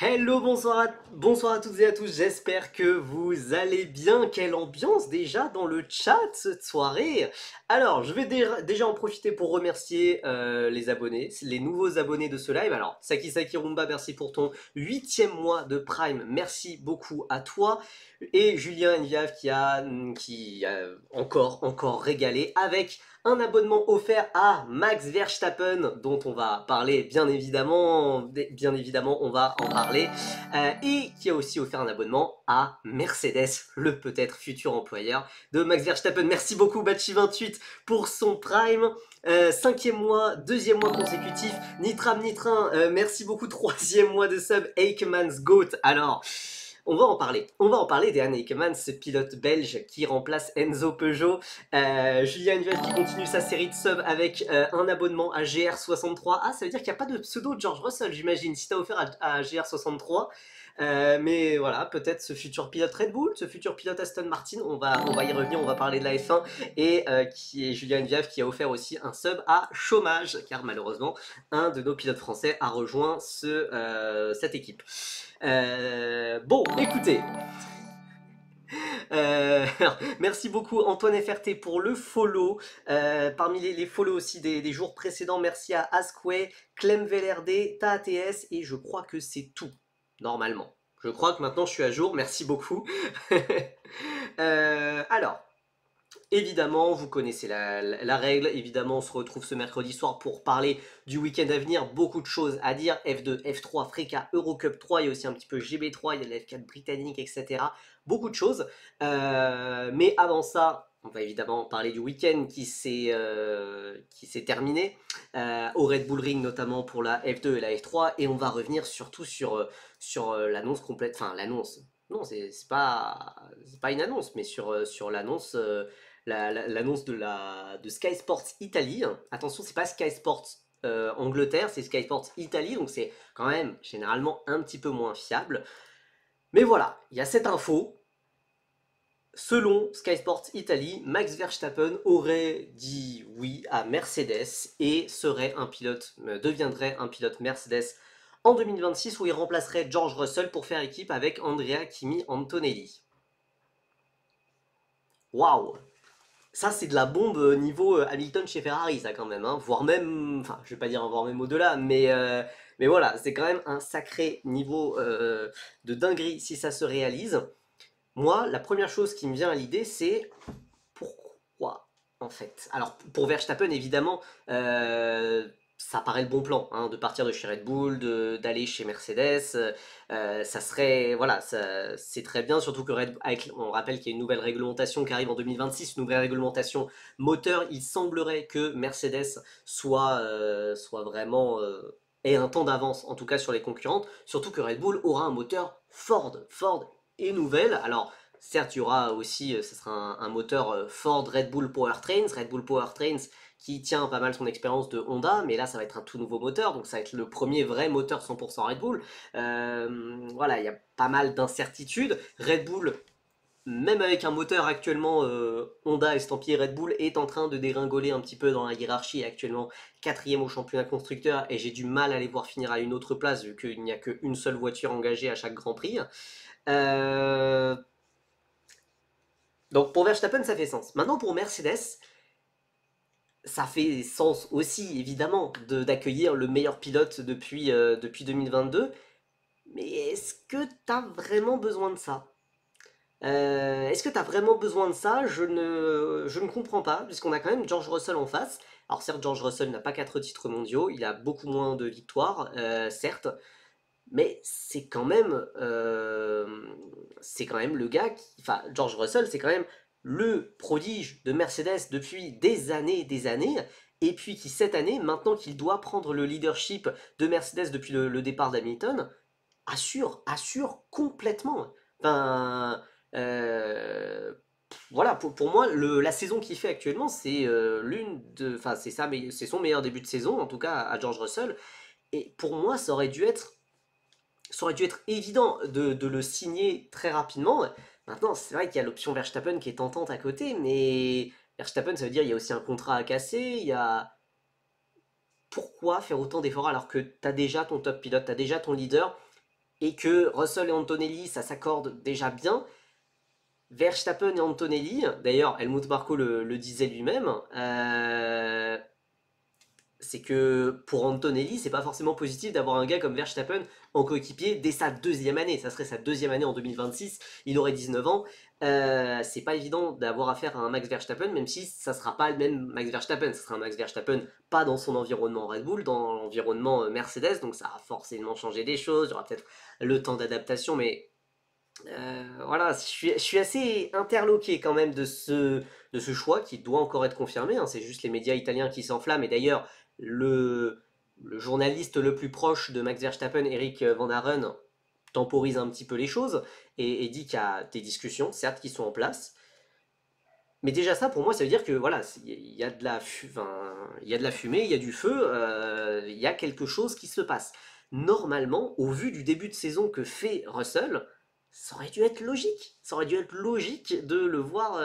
Hello, bonsoir à toutes et à tous, j'espère que vous allez bien. Quelle ambiance déjà dans le chat cette soirée. Alors, je vais déjà en profiter pour remercier les abonnés, les nouveaux abonnés de ce live. Alors, Saki Saki Rumba, merci pour ton 8e mois de Prime, merci beaucoup à toi. Et Julien Enviave qui a encore régalé avec un abonnement offert à Max Verstappen, dont on va parler bien évidemment on va en parler, et qui a aussi offert un abonnement à Mercedes, le peut-être futur employeur de Max Verstappen. Merci beaucoup Batchi28 pour son Prime. 5e mois, 2e mois consécutif, Nitram Nitrin, merci beaucoup, 3e mois de sub, Aikemans Goat. Alors, on va en parler d'Anne Aikemans, ce pilote belge qui remplace Enzo Peugeot. Julien Huel qui continue sa série de subs avec un abonnement à GR63. Ah, ça veut dire qu'il n'y a pas de pseudo de George Russell, j'imagine, si t'as offert à GR63. Mais voilà, peut-être ce futur pilote Red Bull, ce futur pilote Aston Martin, on va y revenir, on va parler de la F1, et qui est Julien Viave qui a offert aussi un sub à Chômage, car malheureusement, un de nos pilotes français a rejoint cette équipe. Bon, écoutez, alors, merci beaucoup Antoine FRT pour le follow. Parmi les follow aussi des jours précédents, merci à Askway, Clem VLRD, TATS, et je crois que c'est tout, normalement. Je crois que maintenant je suis à jour, merci beaucoup. Alors, évidemment, vous connaissez la règle. Évidemment, on se retrouve ce mercredi soir pour parler du week-end à venir. Beaucoup de choses à dire. F2, F3, Freca, Eurocup 3. Il y a aussi un petit peu GB3. Il y a la F4 britannique, etc. Beaucoup de choses. Mais avant ça, on va évidemment parler du week-end qui s'est terminé. Au Red Bull Ring, notamment pour la F2 et la F3. Et on va revenir surtout sur l'annonce complète. Enfin, l'annonce. Non, c'est pas une annonce, mais sur l'annonce. L'annonce de Sky Sports Italie. Attention, c'est pas Sky Sports Angleterre, c'est Sky Sports Italie, donc c'est quand même généralement un petit peu moins fiable. Mais voilà, il y a cette info. Selon Sky Sports Italie, Max Verstappen aurait dit oui à Mercedes et deviendrait un pilote Mercedes en 2026, où il remplacerait George Russell pour faire équipe avec Andrea Kimi Antonelli. Waouh! Ça, c'est de la bombe niveau Hamilton chez Ferrari, ça quand même, hein. Voire même, enfin, je vais pas dire voire même au-delà, mais voilà, c'est quand même un sacré niveau de dinguerie si ça se réalise. Moi, la première chose qui me vient à l'idée, c'est pourquoi, en fait. Alors, pour Verstappen, évidemment, ça paraît le bon plan, hein, de partir de chez Red Bull, d'aller chez Mercedes. Ça serait, voilà, c'est très bien, surtout que on rappelle qu'il y a une nouvelle réglementation qui arrive en 2026, une nouvelle réglementation moteur. Il semblerait que Mercedes soit vraiment ait un temps d'avance, en tout cas sur les concurrentes, surtout que Red Bull aura un moteur Ford et nouvelle. Alors, certes, il y aura aussi, ce sera un moteur Ford Red Bull Powertrains qui tient pas mal son expérience de Honda, mais là ça va être un tout nouveau moteur, donc ça va être le premier vrai moteur 100% Red Bull. Voilà, il y a pas mal d'incertitudes. Red Bull, même avec un moteur actuellement Honda estampillé Red Bull, est en train de dégringoler un petit peu dans la hiérarchie, actuellement quatrième au championnat constructeur, et j'ai du mal à les voir finir à une autre place vu qu'il n'y a qu'une seule voiture engagée à chaque Grand Prix. Euh, donc pour Verstappen, ça fait sens. Maintenant pour Mercedes, ça fait sens aussi évidemment d'accueillir le meilleur pilote depuis 2022. Mais est-ce que t'as vraiment besoin de ça? Est-ce que t'as vraiment besoin de ça? Je ne comprends pas, puisqu'on a quand même George Russell en face. Alors certes, George Russell n'a pas 4 titres mondiaux, il a beaucoup moins de victoires, certes, mais c'est quand même le gars qui, enfin, George Russell, c'est quand même le prodige de Mercedes depuis des années, et puis qui cette année, maintenant qu'il doit prendre le leadership de Mercedes depuis le départ d'Hamilton, assure complètement. Enfin, voilà, pour moi, la saison qu'il fait actuellement, enfin, c'est son meilleur début de saison, en tout cas à George Russell. Et pour moi, ça aurait dû être évident de le signer très rapidement. Maintenant, c'est vrai qu'il y a l'option Verstappen qui est tentante à côté, mais Verstappen, ça veut dire qu'il y a aussi un contrat à casser. Pourquoi faire autant d'efforts alors que tu as déjà ton top pilote, tu as déjà ton leader? et que Russell et Antonelli, ça s'accorde déjà bien. Verstappen et Antonelli, d'ailleurs Helmut Marko le disait lui-même, c'est que pour Antonelli, c'est pas forcément positif d'avoir un gars comme Verstappen en coéquipier dès sa deuxième année. Ça serait sa deuxième année en 2026, il aurait 19 ans. C'est pas évident d'avoir affaire à un Max Verstappen, même si ça sera pas le même Max Verstappen. Ça sera un Max Verstappen pas dans son environnement Red Bull, dans l'environnement Mercedes, donc ça a forcément changé des choses. Il y aura peut-être le temps d'adaptation, mais voilà, je suis assez interloqué quand même de ce choix qui doit encore être confirmé, hein. C'est juste les médias italiens qui s'enflamment. Et d'ailleurs, le journaliste le plus proche de Max Verstappen, Eric Van Haren, temporise un petit peu les choses et dit qu'il y a des discussions, certes, qui sont en place. Mais déjà ça, pour moi, ça veut dire que voilà, il y a de la, il y a de la fumée, il y a du feu, il y a quelque chose qui se passe. Normalement, au vu du début de saison que fait Russell, ça aurait dû être logique. Ça aurait dû être logique de le voir.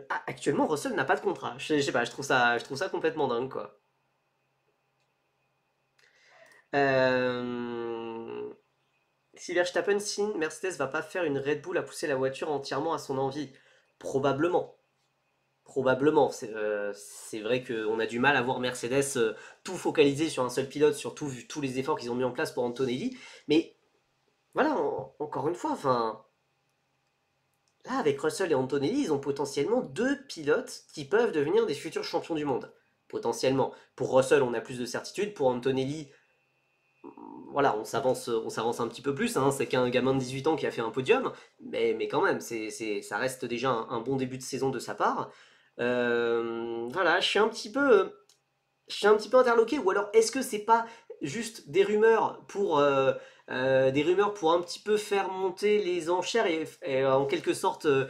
Ah, actuellement, Russell n'a pas de contrat. Je sais pas, je trouve ça complètement dingue, quoi. Euh, Si Verstappen signe, Mercedes va pas faire une Red Bull à pousser la voiture entièrement à son envie. Probablement. Probablement. C'est vrai qu'on a du mal à voir Mercedes tout focaliser sur un seul pilote, sur tous les efforts qu'ils ont mis en place pour Antonelli. Mais voilà, encore une fois, enfin, là, avec Russell et Antonelli, ils ont potentiellement deux pilotes qui peuvent devenir des futurs champions du monde. Potentiellement. Pour Russell, on a plus de certitude. Pour Antonelli, voilà, on s'avance un petit peu plus, hein. C'est qu'un gamin de 18 ans qui a fait un podium, mais quand même, ça reste déjà un bon début de saison de sa part. Voilà, je suis un petit peu interloqué, ou alors est-ce que c'est pas juste des rumeurs pour un petit peu faire monter les enchères et en quelque sorte euh,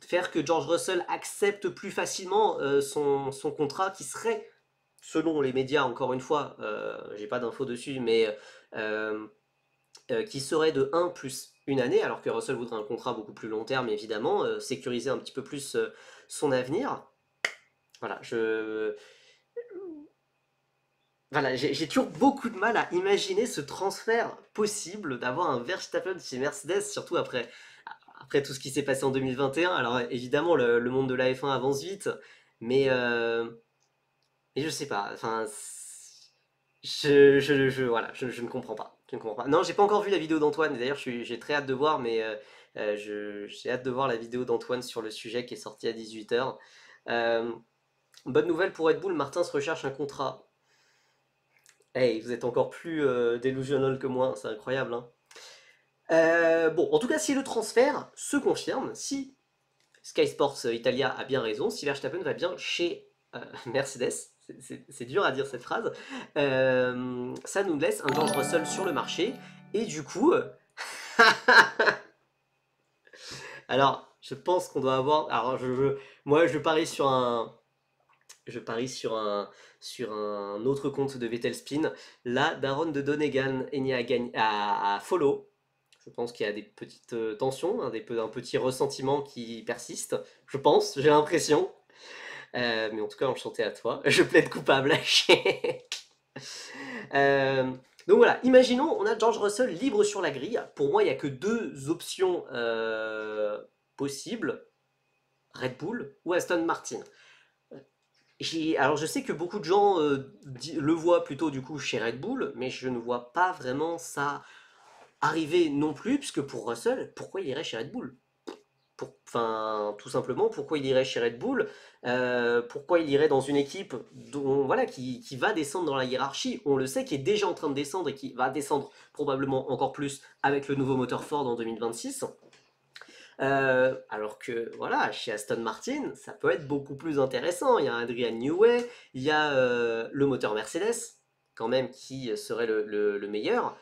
faire que George Russell accepte plus facilement son contrat qui serait, selon les médias, encore une fois, j'ai pas d'infos dessus, mais euh, qui serait de 1 plus une année, alors que Russell voudrait un contrat beaucoup plus long terme, évidemment, sécuriser un petit peu plus son avenir. Voilà, voilà, j'ai toujours beaucoup de mal à imaginer ce transfert possible d'avoir un Verstappen chez Mercedes, surtout après tout ce qui s'est passé en 2021. Alors évidemment, le monde de la F1 avance vite, mais, euh, mais je sais pas. Enfin, voilà, je ne comprends pas. Je ne comprends pas. Non, j'ai pas encore vu la vidéo d'Antoine. Et d'ailleurs, j'ai très hâte de voir, mais j'ai hâte de voir la vidéo d'Antoine sur le sujet qui est sortie à 18h. Bonne nouvelle pour Red Bull, Martin se recherche un contrat. Hey, vous êtes encore plus delusional que moi, c'est incroyable, hein. Bon, en tout cas, si le transfert se confirme, si Sky Sports Italia a bien raison, si Verstappen va bien chez Mercedes, c'est dur à dire cette phrase, ça nous laisse un George Russell sur le marché, et du coup, alors, je pense qu'on doit avoir, alors moi je parie sur je parie sur un autre compte de Vettel Spin. Là, Daron de Donegan est à follow. Je pense qu'il y a des petites tensions, hein, un petit ressentiment qui persiste. Je pense, j'ai l'impression. Mais en tout cas, enchanté à toi. Je plaide coupable. Euh, donc voilà, imaginons, on a George Russell libre sur la grille. Pour moi, il n'y a que deux options possibles, Red Bull ou Aston Martin. Alors je sais que beaucoup de gens le voient plutôt du coup chez Red Bull, mais je ne vois pas vraiment ça arriver non plus, puisque pour Russell, pourquoi il irait chez Red Bull? Enfin, tout simplement, pourquoi il irait chez Red Bull? Pourquoi il irait dans une équipe voilà, qui va descendre dans la hiérarchie? On le sait, qui est déjà en train de descendre et qui va descendre probablement encore plus avec le nouveau moteur Ford en 2026. Alors que voilà, chez Aston Martin, ça peut être beaucoup plus intéressant. Il y a Adrian Newey, il y a le moteur Mercedes, quand même, qui serait le meilleur.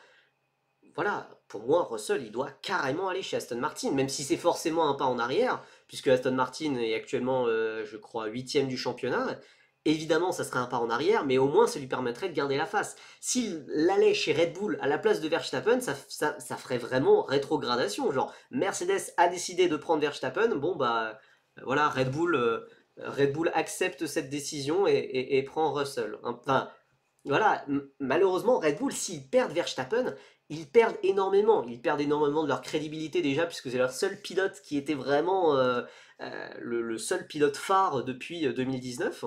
Voilà, pour moi, Russell, il doit carrément aller chez Aston Martin, même si c'est forcément un pas en arrière, puisque Aston Martin est actuellement, je crois, huitième du championnat. Évidemment, ça serait un pas en arrière, mais au moins, ça lui permettrait de garder la face. S'il allait chez Red Bull à la place de Verstappen, ça ferait vraiment rétrogradation. Genre, Mercedes a décidé de prendre Verstappen, bon bah voilà, Red Bull accepte cette décision et prend Russell. Enfin, voilà, malheureusement, Red Bull, s'ils perdent Verstappen, ils perdent énormément. Ils perdent énormément de leur crédibilité déjà, puisque c'est leur seul pilote qui était vraiment le seul pilote phare depuis 2019.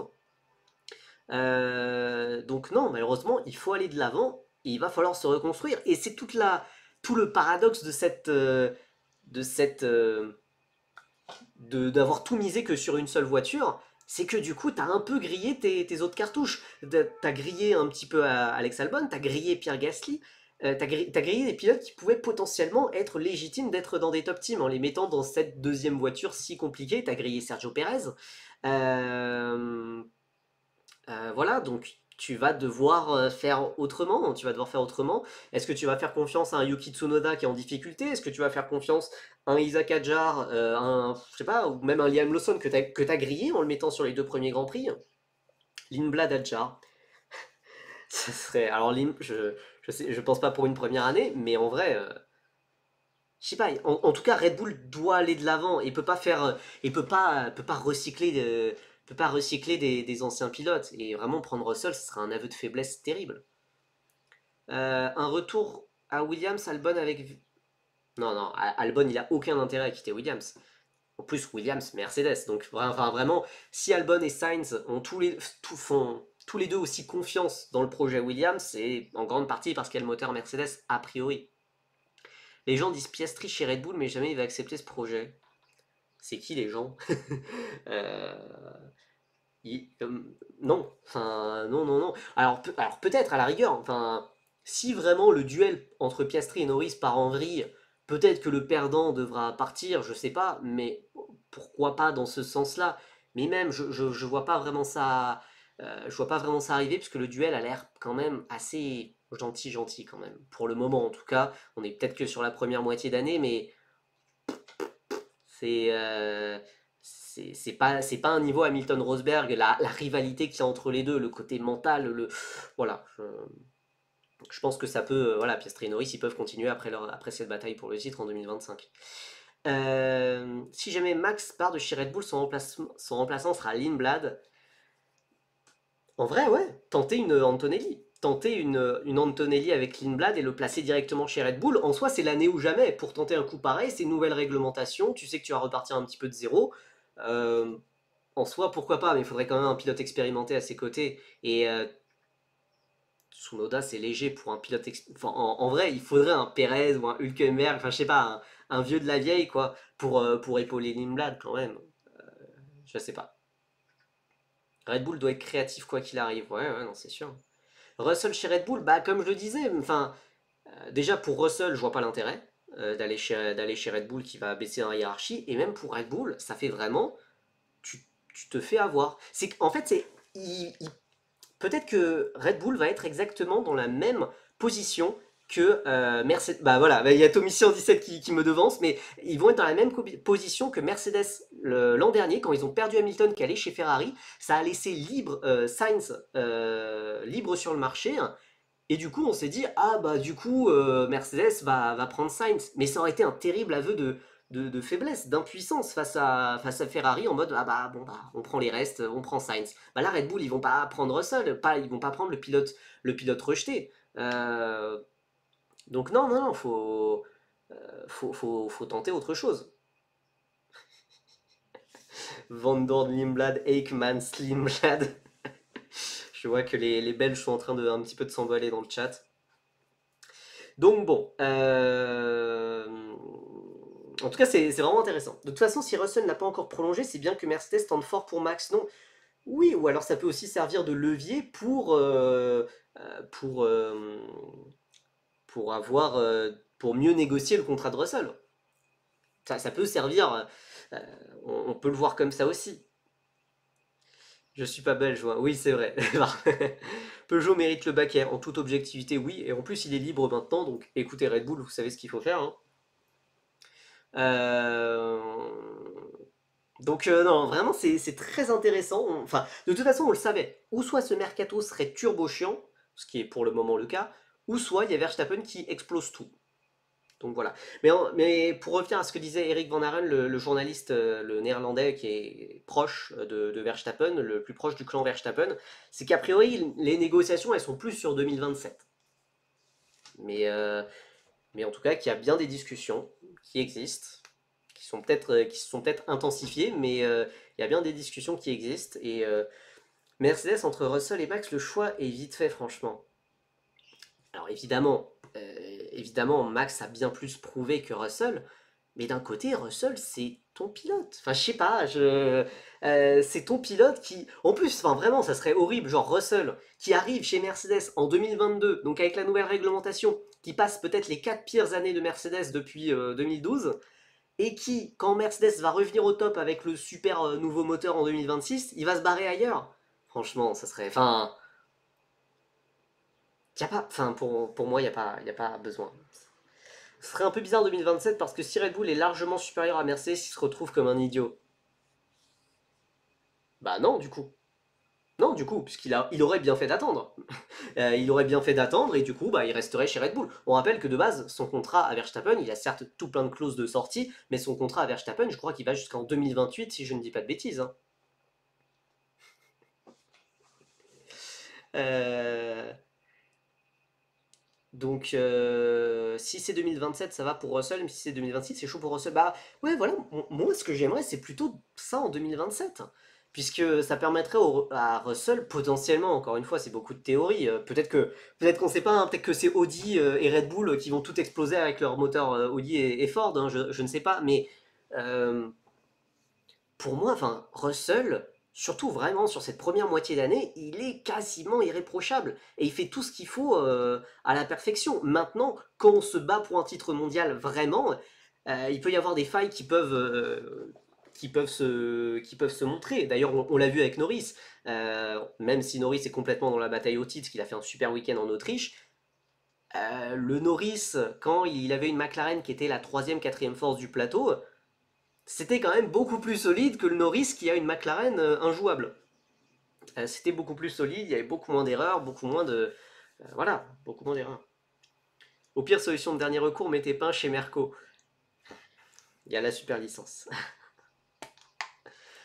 Donc non, malheureusement, il faut aller de l'avant et il va falloir se reconstruire. Et c'est tout le paradoxe de cette, d'avoir tout misé que sur une seule voiture, c'est que du coup, t'as un peu grillé tes autres cartouches. T'as grillé un petit peu Alex Albon, t'as grillé Pierre Gasly, t'as grillé des pilotes qui pouvaient potentiellement être légitimes d'être dans des top teams en les mettant dans cette deuxième voiture si compliquée. T'as grillé Sergio Perez. Euh, voilà, donc tu vas devoir faire autrement. Tu vas devoir faire autrement. Est-ce que tu vas faire confiance à un Yuki Tsunoda qui est en difficulté? Est-ce que tu vas faire confiance à un Isaac Hadjar, je sais pas, ou même un Liam Lawson que t'as grillé en le mettant sur les deux premiers Grands Prix? Lindblad Hadjar. Ça serait. Alors, je pense pas pour une première année, mais en vrai, je sais pas. En tout cas, Red Bull doit aller de l'avant et peut pas faire, peut pas recycler, peut pas recycler des anciens pilotes. Et vraiment prendre Russell, ce serait un aveu de faiblesse terrible. Un retour à Williams, Albon avec. Non, non, Albon, il a aucun intérêt à quitter Williams. En plus, Williams, Mercedes. Donc, enfin, vraiment, si Albon et Sainz font tous les deux aussi confiance dans le projet Williams, c'est en grande partie parce qu'il y a le moteur Mercedes a priori. Les gens disent Piastri chez Red Bull, mais jamais il va accepter ce projet. C'est qui les gens? Euh, non, enfin, non, non, non. Alors peut-être à la rigueur, enfin, si vraiment le duel entre Piastri et Norris part en vrille, peut-être que le perdant devra partir, je sais pas, mais pourquoi pas dans ce sens-là? Mais même, je vois pas vraiment ça, je vois pas vraiment ça arriver, puisque le duel a l'air quand même assez gentil, gentil quand même. Pour le moment, en tout cas, on est peut-être que sur la première moitié d'année, mais c'est c'est pas un niveau Hamilton-Rosberg, la rivalité qu'il y a entre les deux, le côté mental, voilà. Je pense que ça peut, voilà, Piastri et Norris, ils peuvent continuer après cette bataille pour le titre en 2025. Si jamais Max part de chez Red Bull, son remplaçant sera Lindblad. En vrai, ouais, tenter une Antonelli. Tenter une Antonelli avec Lindblad et le placer directement chez Red Bull, en soi, c'est l'année ou jamais. Pour tenter un coup pareil, c'est une nouvelle réglementation. Tu sais que tu vas repartir un petit peu de zéro. Euh, En soi, pourquoi pas, mais il faudrait quand même un pilote expérimenté à ses côtés. Et Tsunoda, c'est léger pour un pilote. Enfin, en vrai, il faudrait un Perez ou un Hülkenberg, enfin, je sais pas, un vieux de la vieille, quoi, pour épauler Lindblad quand même. Je sais pas. Red Bull doit être créatif quoi qu'il arrive. Ouais, ouais, non, c'est sûr. Russell chez Red Bull, bah, comme je le disais, enfin, déjà pour Russell, je vois pas l'intérêt d'aller chez Red Bull qui va baisser en hiérarchie. Et même pour Red Bull, ça fait vraiment. Tu te fais avoir. C'est en fait, c'est. Peut-être que Red Bull va être exactement dans la même position que Mercedes. Bah voilà, bah, il y a Tomici 17 qui me devance, mais ils vont être dans la même position que Mercedes l'an dernier, quand ils ont perdu Hamilton qui allait chez Ferrari. Ça a laissé libre Sainz libre sur le marché. Et du coup, on s'est dit, ah bah du coup, Mercedes va prendre Sainz. Mais ça aurait été un terrible aveu de faiblesse, d'impuissance face à Ferrari en mode, ah bah bon, bah, on prend les restes, on prend Sainz. Bah là, Red Bull, ils vont pas prendre Russell, ils vont pas prendre le pilote rejeté. Donc non, non, non, faut tenter autre chose. Van Dorn, Limblad, Aikman, Slimblad. Je vois que les Belges sont en train de un petit peu de s'emballer dans le chat. Donc bon, en tout cas c'est vraiment intéressant. De toute façon, si Russell n'a pas encore prolongé, c'est bien que Mercedes tente fort pour Max, non? Oui, ou alors ça peut aussi servir de levier euh, pour, euh, pour mieux négocier le contrat de Russell. Ça peut servir, euh, on peut le voir comme ça aussi. Je suis pas belge, ouais. Oui, c'est vrai. Peugeot mérite le baquet, en toute objectivité, oui. Et en plus, il est libre maintenant, donc écoutez Red Bull, vous savez ce qu'il faut faire, hein. Euh, non, vraiment, c'est très intéressant. Enfin, de toute façon, on le savait. Ou soit ce mercato serait turbo chiant, ce qui est pour le moment le cas, ou soit il y a Verstappen qui explose tout. Donc voilà. Mais pour revenir à ce que disait Eric Van Haren, le journaliste, le néerlandais qui est proche de Verstappen, le plus proche du clan Verstappen, c'est qu'a priori, les négociations, elles sont plus sur 2027. Mais mais en tout cas qu'il y a bien des discussions qui existent, qui se sont peut-être intensifiées, mais il y a bien des discussions qui existent. Et Mercedes entre Russell et Max, le choix est vite fait, franchement. Alors évidemment, Max a bien plus prouvé que Russell, mais d'un côté, Russell, c'est ton pilote. Enfin, je sais pas, c'est ton pilote qui... En plus, enfin vraiment, ça serait horrible, genre Russell, qui arrive chez Mercedes en 2022, donc avec la nouvelle réglementation, qui passe peut-être les 4 pires années de Mercedes depuis 2012, et qui, quand Mercedes va revenir au top avec le super nouveau moteur en 2026, il va se barrer ailleurs. Franchement, ça serait... Enfin, y a pas... Enfin, pour moi, y a pas besoin. Ce serait un peu bizarre en 2027 parce que si Red Bull est largement supérieur à Mercedes, il se retrouve comme un idiot. Bah non, du coup. Non, du coup, il aurait bien fait d'attendre. Il aurait bien fait d'attendre et du coup, bah, il resterait chez Red Bull. On rappelle que de base, son contrat à Verstappen, il a certes tout plein de clauses de sortie, mais son contrat à Verstappen, je crois qu'il va jusqu'en 2028, si je ne dis pas de bêtises, hein. Euh, Donc, si c'est 2027, ça va pour Russell, mais si c'est 2026, c'est chaud pour Russell. Bah, ouais, voilà, moi, ce que j'aimerais, c'est plutôt ça en 2027. Puisque ça permettrait à Russell, potentiellement, encore une fois, c'est beaucoup de théories. Peut-être qu'on sait pas, hein, peut-être que c'est Audi et Red Bull qui vont tout exploser avec leur moteur Audi et Ford, hein, je ne sais pas. Mais euh, pour moi, enfin, Russell, surtout vraiment sur cette première moitié d'année, il est quasiment irréprochable. Et il fait tout ce qu'il faut à la perfection. Maintenant, quand on se bat pour un titre mondial vraiment, il peut y avoir des failles qui peuvent se montrer. D'ailleurs, on l'a vu avec Norris. Même si Norris est complètement dans la bataille au titre, qu'il a fait un super week-end en Autriche, le Norris, quand il avait une McLaren qui était la troisième, quatrième force du plateau, c'était quand même beaucoup plus solide que le Norris qui a une McLaren injouable. C'était beaucoup plus solide, il y avait beaucoup moins d'erreurs, beaucoup moins de... voilà, beaucoup moins d'erreurs. Au pire, solution de dernier recours, mettez pas chez Merco. Il y a la super licence.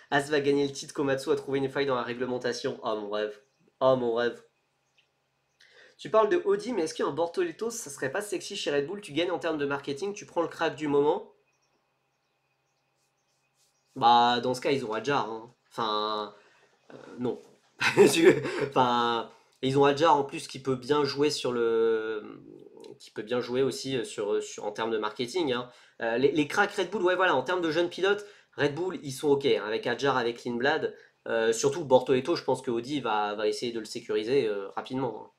As va gagner le titre, Komatsu a trouvé une faille dans la réglementation. Oh mon rêve. Oh mon rêve. Tu parles de Audi, mais est-ce qu'un Bortoleto, ça serait pas sexy chez Red Bull? Tu gagnes en termes de marketing, tu prends le crack du moment. Bah, dans ce cas, ils ont Adjar, hein. Enfin, non. Enfin, ils ont Adjar en plus qui peut bien jouer sur le, qui peut bien jouer aussi en termes de marketing, hein. Les cracks Red Bull, ouais voilà, en termes de jeunes pilotes, Red Bull ils sont ok, hein, avec Adjar, avec Lindblad. Surtout Bortoleto, je pense que Audi va essayer de le sécuriser rapidement, hein.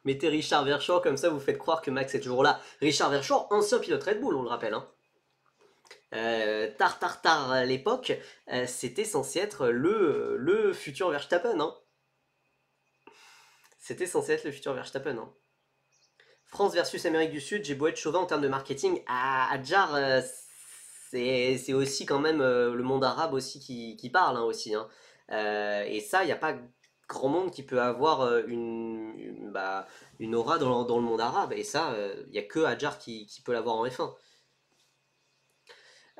Mettez Richard Verschoor comme ça, vous faites croire que Max est toujours là. Richard Verschoor, ancien pilote Red Bull, on le rappelle, hein. Tard à l'époque, c'était censé être le futur Verstappen, hein. C'était censé être le futur Verstappen, hein. France versus Amérique du Sud, j'ai beau être chauvin en termes de marketing, Adjar, c'est aussi quand même le monde arabe aussi qui parle, hein, aussi, hein. Et ça, il n'y a pas grand monde qui peut avoir une aura dans le monde arabe. Et ça, il n'y a que Adjar qui peut l'avoir en F1.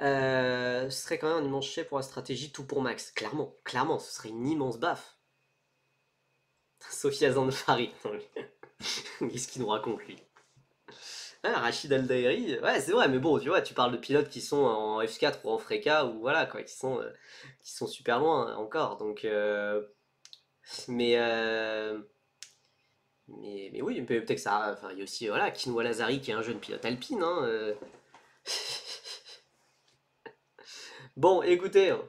Ce serait quand même un immense chef pour la stratégie, tout pour Max. Clairement, clairement, ce serait une immense baffe. Sophia Zanfari. Qu'est-ce qu'il nous raconte, lui? Ah, Rachid Al-Dairi, ouais, c'est vrai, mais bon, tu vois, tu parles de pilotes qui sont en F4 ou en Freca, ou voilà, quoi, qui sont super loin encore. Donc, mais, euh, mais oui, peut-être que ça. Enfin, il y a aussi, voilà, Kinoa Lazari qui est un jeune pilote alpine, hein. Bon, écoutez, hein.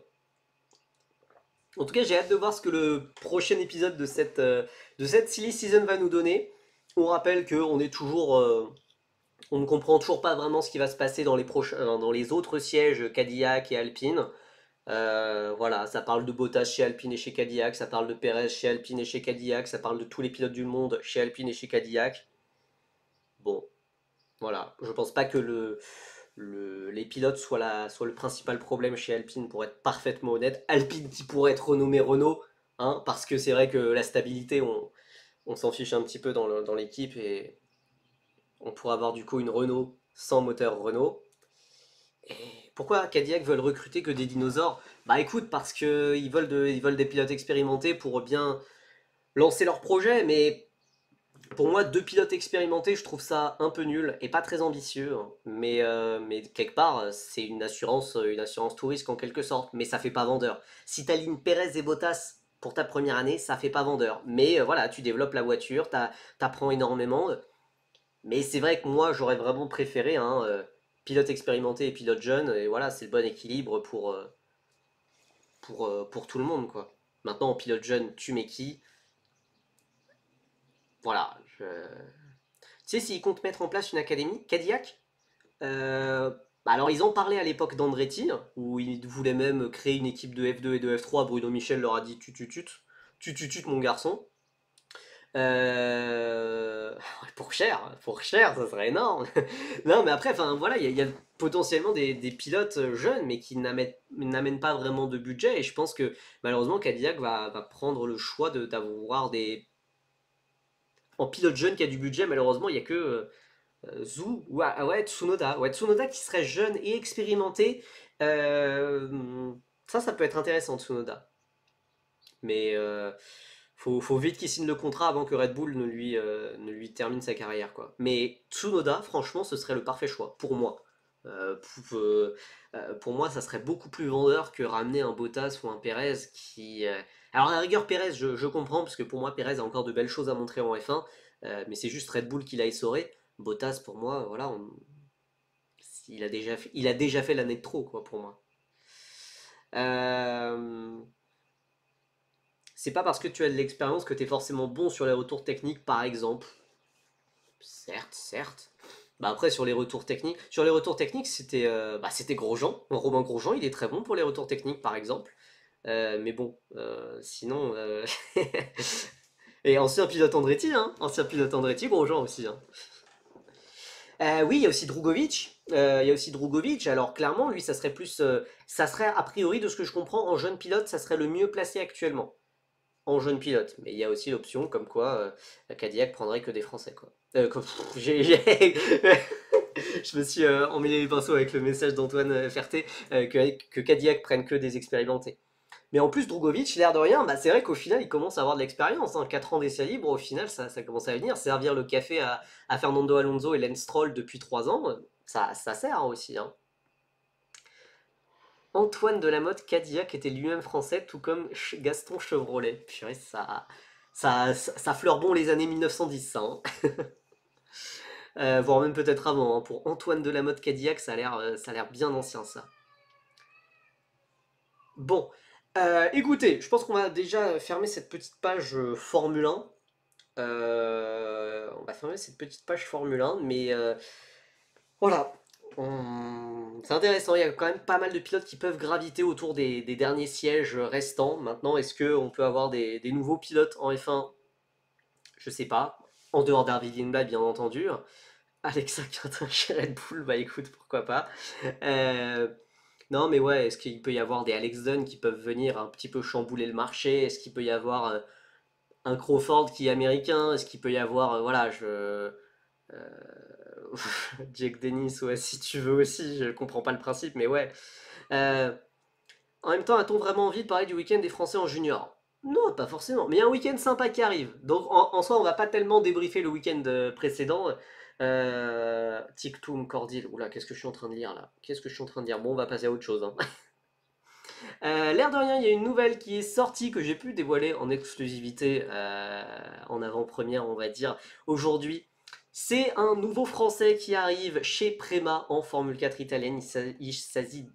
En tout cas, j'ai hâte de voir ce que le prochain épisode de cette Silly Season va nous donner. On rappelle qu'on est toujours. On ne comprend toujours pas vraiment ce qui va se passer dans les autres sièges Cadillac et Alpine. Voilà, ça parle de Bottas chez Alpine et chez Cadillac, ça parle de Perez chez Alpine et chez Cadillac, ça parle de tous les pilotes du monde chez Alpine et chez Cadillac. Bon, voilà, je pense pas que les pilotes soient le principal problème chez Alpine, pour être parfaitement honnête. Alpine qui pourrait être renommé Renault, hein, parce que c'est vrai que la stabilité, on s'en fiche un petit peu dans l'équipe et on pourrait avoir du coup une Renault sans moteur Renault. Et pourquoi Cadillac veulent recruter que des dinosaures? Bah écoute, parce que ils veulent des pilotes expérimentés pour bien lancer leur projet, mais Pour moi, deux pilotes expérimentés, je trouve ça un peu nul et pas très ambitieux, hein. Mais quelque part, c'est une assurance tout risque en quelque sorte, mais ça fait pas vendeur. Si t'alignes Perez et Bottas pour ta première année, ça fait pas vendeur. Mais voilà, tu développes la voiture, t'apprends énormément. Mais c'est vrai que moi, j'aurais vraiment préféré hein, pilote expérimenté et pilote jeune, et voilà, c'est le bon équilibre pour tout le monde, quoi. Maintenant, en pilote jeune, tu mets qui? Voilà. Tu sais, s'ils comptent mettre en place une académie, Cadillac, bah alors ils en parlaient à l'époque d'Andretti, où ils voulaient même créer une équipe de F2 et de F3. Bruno Michel leur a dit tu mon garçon. Pour cher, ça serait énorme. Non, mais après, enfin voilà, il y a potentiellement des pilotes jeunes, mais qui n'amènent pas vraiment de budget. Et je pense que malheureusement, Cadillac va prendre le choix d'avoir des. En pilote jeune qui a du budget, malheureusement, il n'y a que Zhu, ouais, Tsunoda. Ouais, Tsunoda qui serait jeune et expérimenté. Ça peut être intéressant, Tsunoda. Mais faut vite qu'il signe le contrat avant que Red Bull ne lui termine sa carrière, quoi. Mais Tsunoda, franchement, ce serait le parfait choix, pour moi. Pour moi, ça serait beaucoup plus vendeur que ramener un Bottas ou un Perez qui. Alors, à la rigueur, Perez, je comprends, parce que pour moi, Perez a encore de belles choses à montrer en F1, mais c'est juste Red Bull qui l'a essoré. Bottas, pour moi, voilà, il a déjà fait l'année de trop, quoi, pour moi. Euh, c'est pas parce que tu as de l'expérience que tu es forcément bon sur les retours techniques, par exemple. Certes, certes. Bah après sur les retours techniques, c'était Grosjean. Romain Grosjean, il est très bon pour les retours techniques, par exemple. Mais bon, sinon. Et ancien pilote Andretti, hein. Ancien pilote Andretti, Grosjean aussi, hein. Oui, il y a aussi Drugovic. Alors clairement, lui, ça serait plus. Ça serait, a priori, de ce que je comprends, en jeune pilote, ça serait le mieux placé actuellement. En jeune pilote. Mais il y a aussi l'option comme quoi Cadillac prendrait que des Français, quoi. Je me suis emmêlé les pinceaux avec le message d'Antoine Ferté que Cadillac prenne que des expérimentés. Mais en plus, Drugovic, l'air de rien, bah, c'est vrai qu'au final, il commence à avoir de l'expérience, hein. 4 ans d'essai libre, au final, ça commence à venir. Servir le café à Fernando Alonso et Lance Stroll depuis 3 ans, ça sert aussi, hein. Antoine Delamotte Cadillac était lui-même français, tout comme Gaston Chevrolet. Purée, ça fleure bon les années 1910, ça, hein. Voire même peut-être avant, hein. Pour Antoine Delamotte Cadillac, ça a l'air bien ancien, ça. Bon, écoutez, je pense qu'on va déjà fermer cette petite page Formule 1. On va fermer cette petite page Formule 1, mais voilà. C'est intéressant, il y a quand même pas mal de pilotes qui peuvent graviter autour des derniers sièges restants. Maintenant, est-ce qu'on peut avoir des nouveaux pilotes en F1? Je sais pas. En dehors d'Harvey Lindblad, bien entendu. Alexa Quintin chez Red Bull, bah écoute, pourquoi pas. Euh, non, mais ouais, est-ce qu'il peut y avoir des Alex Dunn qui peuvent venir un petit peu chambouler le marché? Est-ce qu'il peut y avoir un Crawford qui est américain? Est-ce qu'il peut y avoir, voilà, Jack Dennis, ouais, si tu veux aussi, je comprends pas le principe, mais ouais. Euh, En même temps, a-t-on vraiment envie de parler du week-end des Français en junior? Non, pas forcément. Mais il y a un week-end sympa qui arrive. Donc en soi, on va pas tellement débriefer le week-end précédent. Tic-Toum, Cordil. Oula, qu'est-ce que je suis en train de lire là? Qu'est-ce que je suis en train de dire? Bon, on va passer à autre chose, hein. L'air de rien, il y a une nouvelle qui est sortie que j'ai pu dévoiler en exclusivité, en avant-première, on va dire, aujourd'hui. C'est un nouveau Français qui arrive chez Prema en Formule 4 italienne. Il s'agit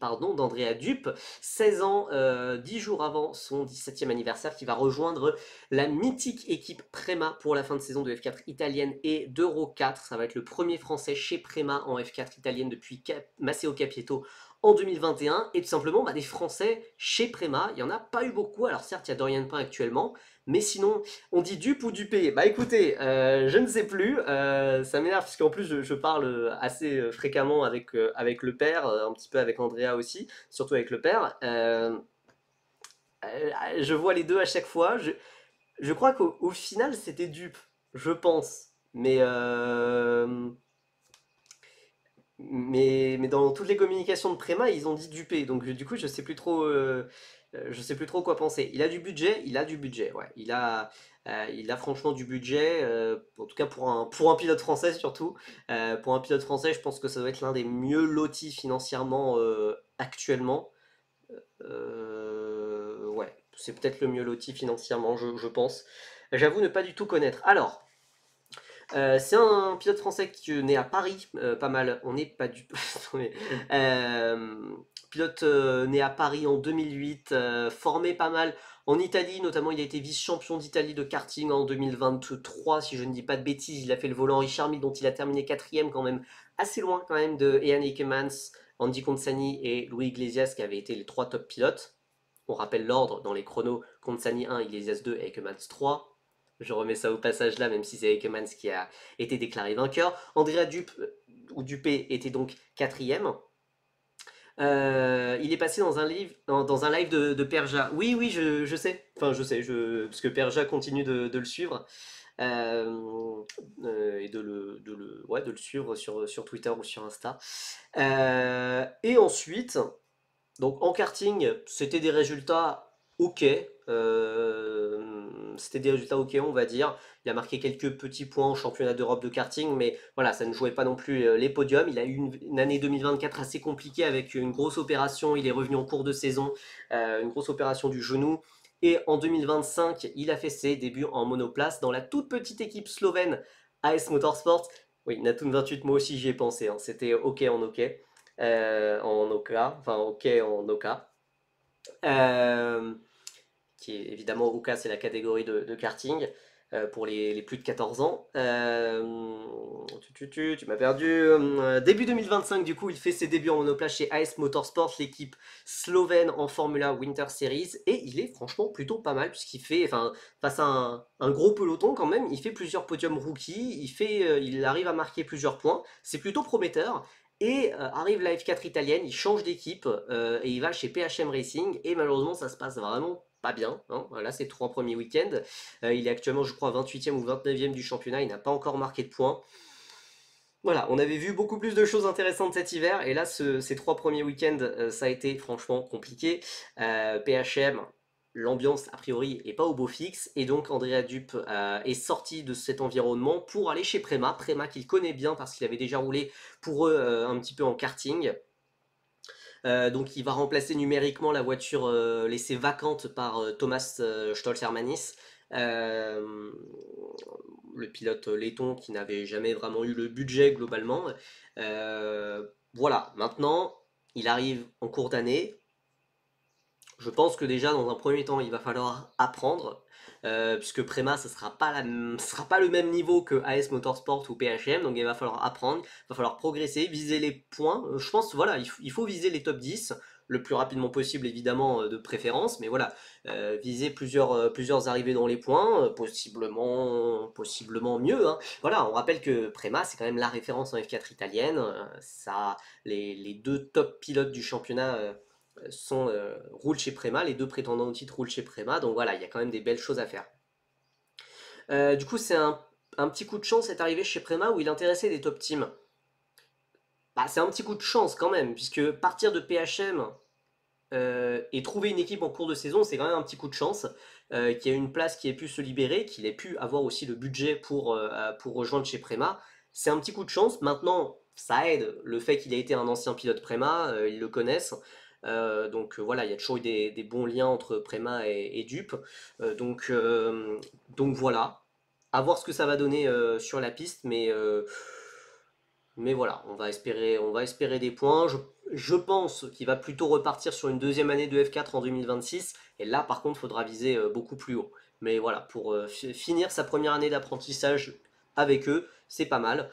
d'Andrea Dupe, 16 ans, 10 jours avant son 17e anniversaire, qui va rejoindre la mythique équipe Prema pour la fin de saison de F4 italienne et d'Euro 4. Ça va être le premier Français chez Prema en F4 italienne depuis Matteo Capietto en 2021. Et tout simplement, des Français chez Prema, il n'y en a pas eu beaucoup. Alors certes, il y a Dorian Pain actuellement, mais sinon, on dit Dupe ou Dupé? Bah écoutez, je ne sais plus. Ça m'énerve parce qu'en plus, je parle assez fréquemment avec le père, un petit peu avec Andrea aussi, surtout avec le père. Je vois les deux à chaque fois. Je crois qu'au final, c'était Dupe, je pense. Mais dans toutes les communications de Préma, ils ont dit Dupé. Donc du coup, je sais plus trop. je sais plus trop quoi penser. Il a du budget, ouais. Il a franchement du budget, en tout cas pour un pilote français surtout. Pour un pilote français, je pense que ça doit être l'un des mieux lotis financièrement actuellement. Ouais, c'est peut-être le mieux loti financièrement, je pense. J'avoue ne pas du tout connaître. Alors, c'est un pilote français qui est né à Paris, pas mal. On n'est pas du attendez. Pilote né à Paris en 2008, formé pas mal en Italie, notamment il a été vice-champion d'Italie de karting en 2023, si je ne dis pas de bêtises. Il a fait le volant Richard Mille, dont il a terminé quatrième quand même, assez loin quand même de Ian Hickemans, Andy Consani et Louis Iglesias, qui avaient été les trois top pilotes. On rappelle l'ordre dans les chronos: Consani 1, Iglesias 2 et Hickemans 3. Je remets ça au passage là, même si c'est Hickemans qui a été déclaré vainqueur. Andrea ou Dupé était donc quatrième. Il est passé dans un live de Perja. Oui, oui, je sais. Enfin, je sais, parce que Perja continue de le suivre. Et ouais, de le suivre sur Twitter ou sur Insta. Et ensuite, donc en karting, c'était des résultats ok. C'était des résultats ok, on va dire. Il a marqué quelques petits points au championnat d'Europe de karting, mais voilà, ça ne jouait pas non plus les podiums. Il a eu une année 2024 assez compliquée avec une grosse opération. Il est revenu en cours de saison, une grosse opération du genou. Et en 2025, il a fait ses débuts en monoplace dans la toute petite équipe slovène AS Motorsport. Oui, Natun 28, moi aussi j'y ai pensé, hein. C'était ok en ok. En Oka, enfin OK en Oka. Euh, qui est évidemment Oka, c'est la catégorie de karting pour les plus de 14 ans. Tu m'as perdu. Début 2025, du coup, il fait ses débuts en monoplace chez AS Motorsport, l'équipe slovène en Formula Winter Series, et il est franchement plutôt pas mal puisqu'il fait, enfin, face à un gros peloton quand même, il fait plusieurs podiums rookies, il arrive à marquer plusieurs points, c'est plutôt prometteur. Et arrive la F4 italienne, il change d'équipe et il va chez PHM Racing. Et malheureusement, ça se passe vraiment pas bien, hein. Voilà, ses trois premiers week-ends. Il est actuellement, je crois, 28e ou 29e du championnat. Il n'a pas encore marqué de points. Voilà, on avait vu beaucoup plus de choses intéressantes cet hiver. Et là, ces trois premiers week-ends, ça a été franchement compliqué. PHM, l'ambiance a priori est pas au beau fixe, et donc Andrea Dup est sorti de cet environnement pour aller chez Prema. Prema qu'il connaît bien parce qu'il avait déjà roulé pour eux un petit peu en karting. Donc il va remplacer numériquement la voiture laissée vacante par Thomas Stolz-Hermanis, euh, le pilote laiton qui n'avait jamais vraiment eu le budget globalement. Voilà, maintenant il arrive en cours d'année. Je pense que déjà dans un premier temps il va falloir apprendre, puisque Prema ce sera pas le même niveau que AS Motorsport ou PHM, donc il va falloir apprendre, il va falloir progresser, viser les points. Je pense voilà, il faut viser les top 10 le plus rapidement possible évidemment, de préférence, mais voilà, viser plusieurs arrivées dans les points, possiblement mieux, hein. Voilà, on rappelle que Prema c'est quand même la référence en F4 italienne, ça, les deux top pilotes du championnat roulent chez Prema, les deux prétendants au titre roulent chez Prema, donc voilà, il y a quand même des belles choses à faire. Du coup, c'est un petit coup de chance est arrivé chez Prema où il intéressait des top teams. Bah, c'est un petit coup de chance quand même, puisque partir de PHM et trouver une équipe en cours de saison, c'est quand même un petit coup de chance. Qu'il y ait une place qui ait pu se libérer, qu'il ait pu avoir aussi le budget pour rejoindre chez Prema. C'est un petit coup de chance. Maintenant, ça aide le fait qu'il ait été un ancien pilote Prema, ils le connaissent. Donc voilà, il y a toujours eu des bons liens entre Prema et Dup. Donc voilà, à voir ce que ça va donner sur la piste, mais voilà, on va espérer des points. Je pense qu'il va plutôt repartir sur une deuxième année de F4 en 2026. Et là, par contre, il faudra viser beaucoup plus haut. Mais voilà, pour finir sa première année d'apprentissage avec eux, c'est pas mal.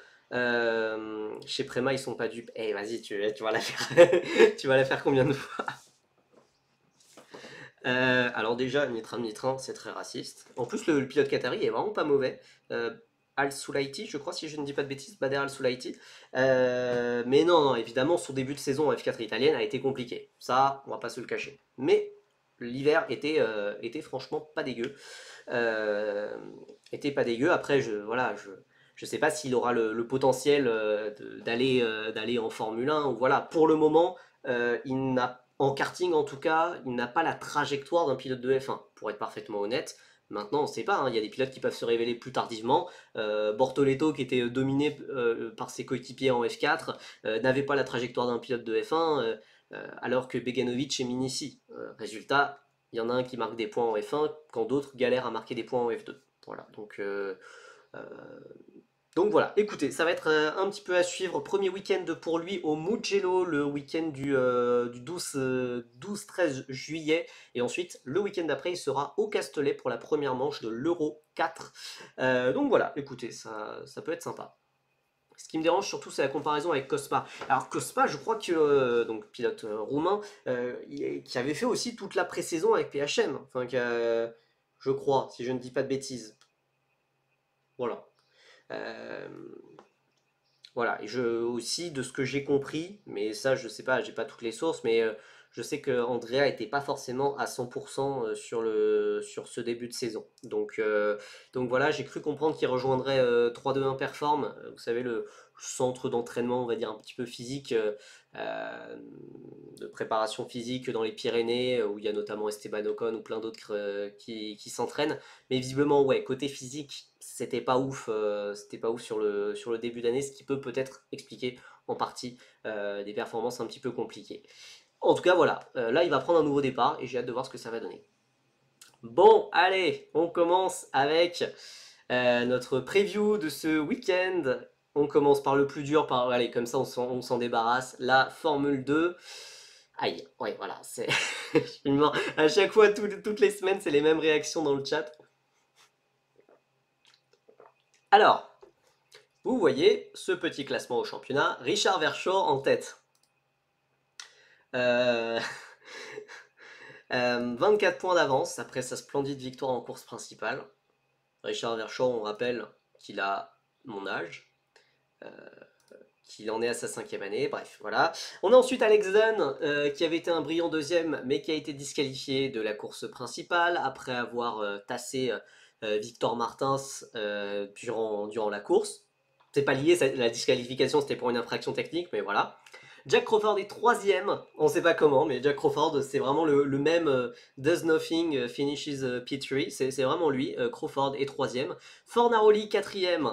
Chez Prema, ils sont pas dupes. Eh, vas-y, tu vas la faire. Tu vas la faire combien de fois? Alors déjà, Nitram, c'est très raciste. En plus, le pilote qatari est vraiment pas mauvais. Euh, Al Soulaiti, je crois, si je ne dis pas de bêtises, Bader Al Soulaiti. Mais non, non, évidemment, son début de saison en F4 italienne a été compliqué. Ça, on va pas se le cacher. Mais l'hiver était franchement pas dégueu. Euh, Était pas dégueu. Après, voilà, je sais pas s'il aura le potentiel d'aller en Formule 1. Voilà, pour le moment, il n'a En karting, en tout cas, il n'a pas la trajectoire d'un pilote de F1, pour être parfaitement honnête. Maintenant, on ne sait pas, hein, il y a des pilotes qui peuvent se révéler plus tardivement. Bortoleto, qui était dominé par ses coéquipiers en F4, n'avait pas la trajectoire d'un pilote de F1, alors que Beganovic et Minissi. Résultat, il y en a un qui marque des points en F1, quand d'autres galèrent à marquer des points en F2. Voilà, euh, donc voilà, écoutez, ça va être un petit peu à suivre. Premier week-end pour lui au Mugello, le week-end du 12-13 juillet. Et ensuite, le week-end d'après, il sera au Castellet pour la première manche de l'Euro 4. Donc voilà, écoutez, ça peut être sympa. Ce qui me dérange surtout, c'est la comparaison avec Cosma. Alors Cosma, je crois que, donc pilote roumain, qui avait fait aussi toute la pré-saison avec PHM. Enfin, je crois, si je ne dis pas de bêtises. Voilà. Euh, Voilà, et je aussi de ce que j'ai compris, mais ça je sais pas, j'ai pas toutes les sources, mais je sais que Andrea était pas forcément à 100% sur ce début de saison. Donc voilà, j'ai cru comprendre qu'il rejoindrait 3-2-1 Perform, vous savez le centre d'entraînement, on va dire un petit peu physique, euh, de préparation physique dans les Pyrénées, où il y a notamment Esteban Ocon ou plein d'autres qui s'entraînent. Mais visiblement, ouais, côté physique, c'était pas ouf sur le début d'année, ce qui peut peut-être expliquer en partie des performances un petit peu compliquées. En tout cas, voilà, là il va prendre un nouveau départ et j'ai hâte de voir ce que ça va donner. Bon, allez, on commence avec notre preview de ce week-end. On commence par le plus dur, allez, comme ça on s'en débarrasse. La Formule 2. Aïe, ouais, voilà, c'est. À chaque fois, toutes les semaines, c'est les mêmes réactions dans le chat. Alors, vous voyez ce petit classement au championnat, Richard Verschoor en tête. Euh, 24 points d'avance après sa splendide victoire en course principale. Richard Verschoor, on rappelle qu'il a mon âge, euh, qu'il en est à sa 5e année, bref, voilà. On a ensuite Alex Dunn, qui avait été un brillant deuxième, mais qui a été disqualifié de la course principale après avoir tassé Victor Martins durant la course. C'est pas lié, la disqualification c'était pour une infraction technique, mais voilà. Jack Crawford est troisième, on sait pas comment, mais Jack Crawford c'est vraiment le même does nothing, finishes P3, c'est vraiment lui. Crawford est troisième. Fornaroli quatrième.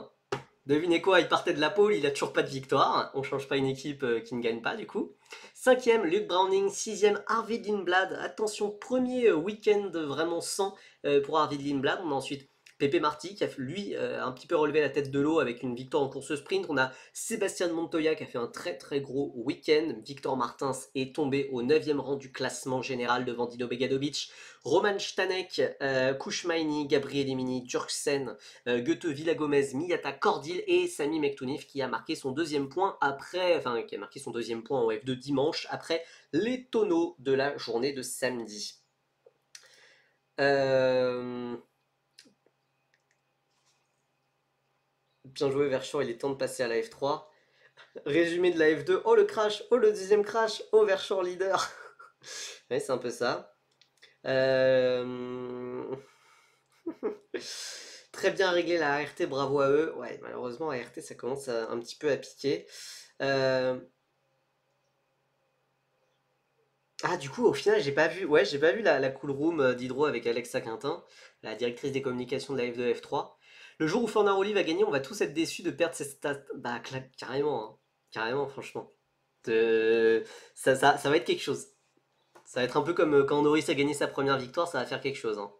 Devinez quoi, il partait de la pole, il a toujours pas de victoire. On change pas une équipe qui ne gagne pas du coup. Cinquième, Luke Browning. Sixième, Arvid Lindblad. Attention, premier week-end vraiment sans pour Arvid Lindblad. On a ensuite Pepe Marty qui a lui un petit peu relevé la tête de l'eau avec une victoire en course sprint. On a Sébastien Montoya qui a fait un très très gros week-end. Victor Martins est tombé au 9e rang du classement général devant Dino Beganovic. Roman Stanek, Kouchmaini, Gabriel Djurksen, Goethe, Villagomez, Miyata, Cordil et Sami Mektounif qui a marqué son deuxième point qui a marqué son deuxième point en F2 dimanche après les tonneaux de la journée de samedi. Bien joué Verschoor, il est temps de passer à la F3. Résumé de la F2, oh le crash, oh le deuxième crash, oh Verschoor leader. Ouais, c'est un peu ça. Très bien réglé la ART, bravo à eux. Ouais, malheureusement, ART, ça commence un petit peu à piquer. Ah, du coup, au final, j'ai pas vu la cool room d'Hydro avec Alexa Quintin, la directrice des communications de la F2 F3. Le jour où Fornaroli va gagner, on va tous être déçus de perdre ses stats. Bah, carrément, hein. Carrément, franchement. Euh, ça va être quelque chose. Ça va être un peu comme quand Norris a gagné sa première victoire, ça va faire quelque chose, hein.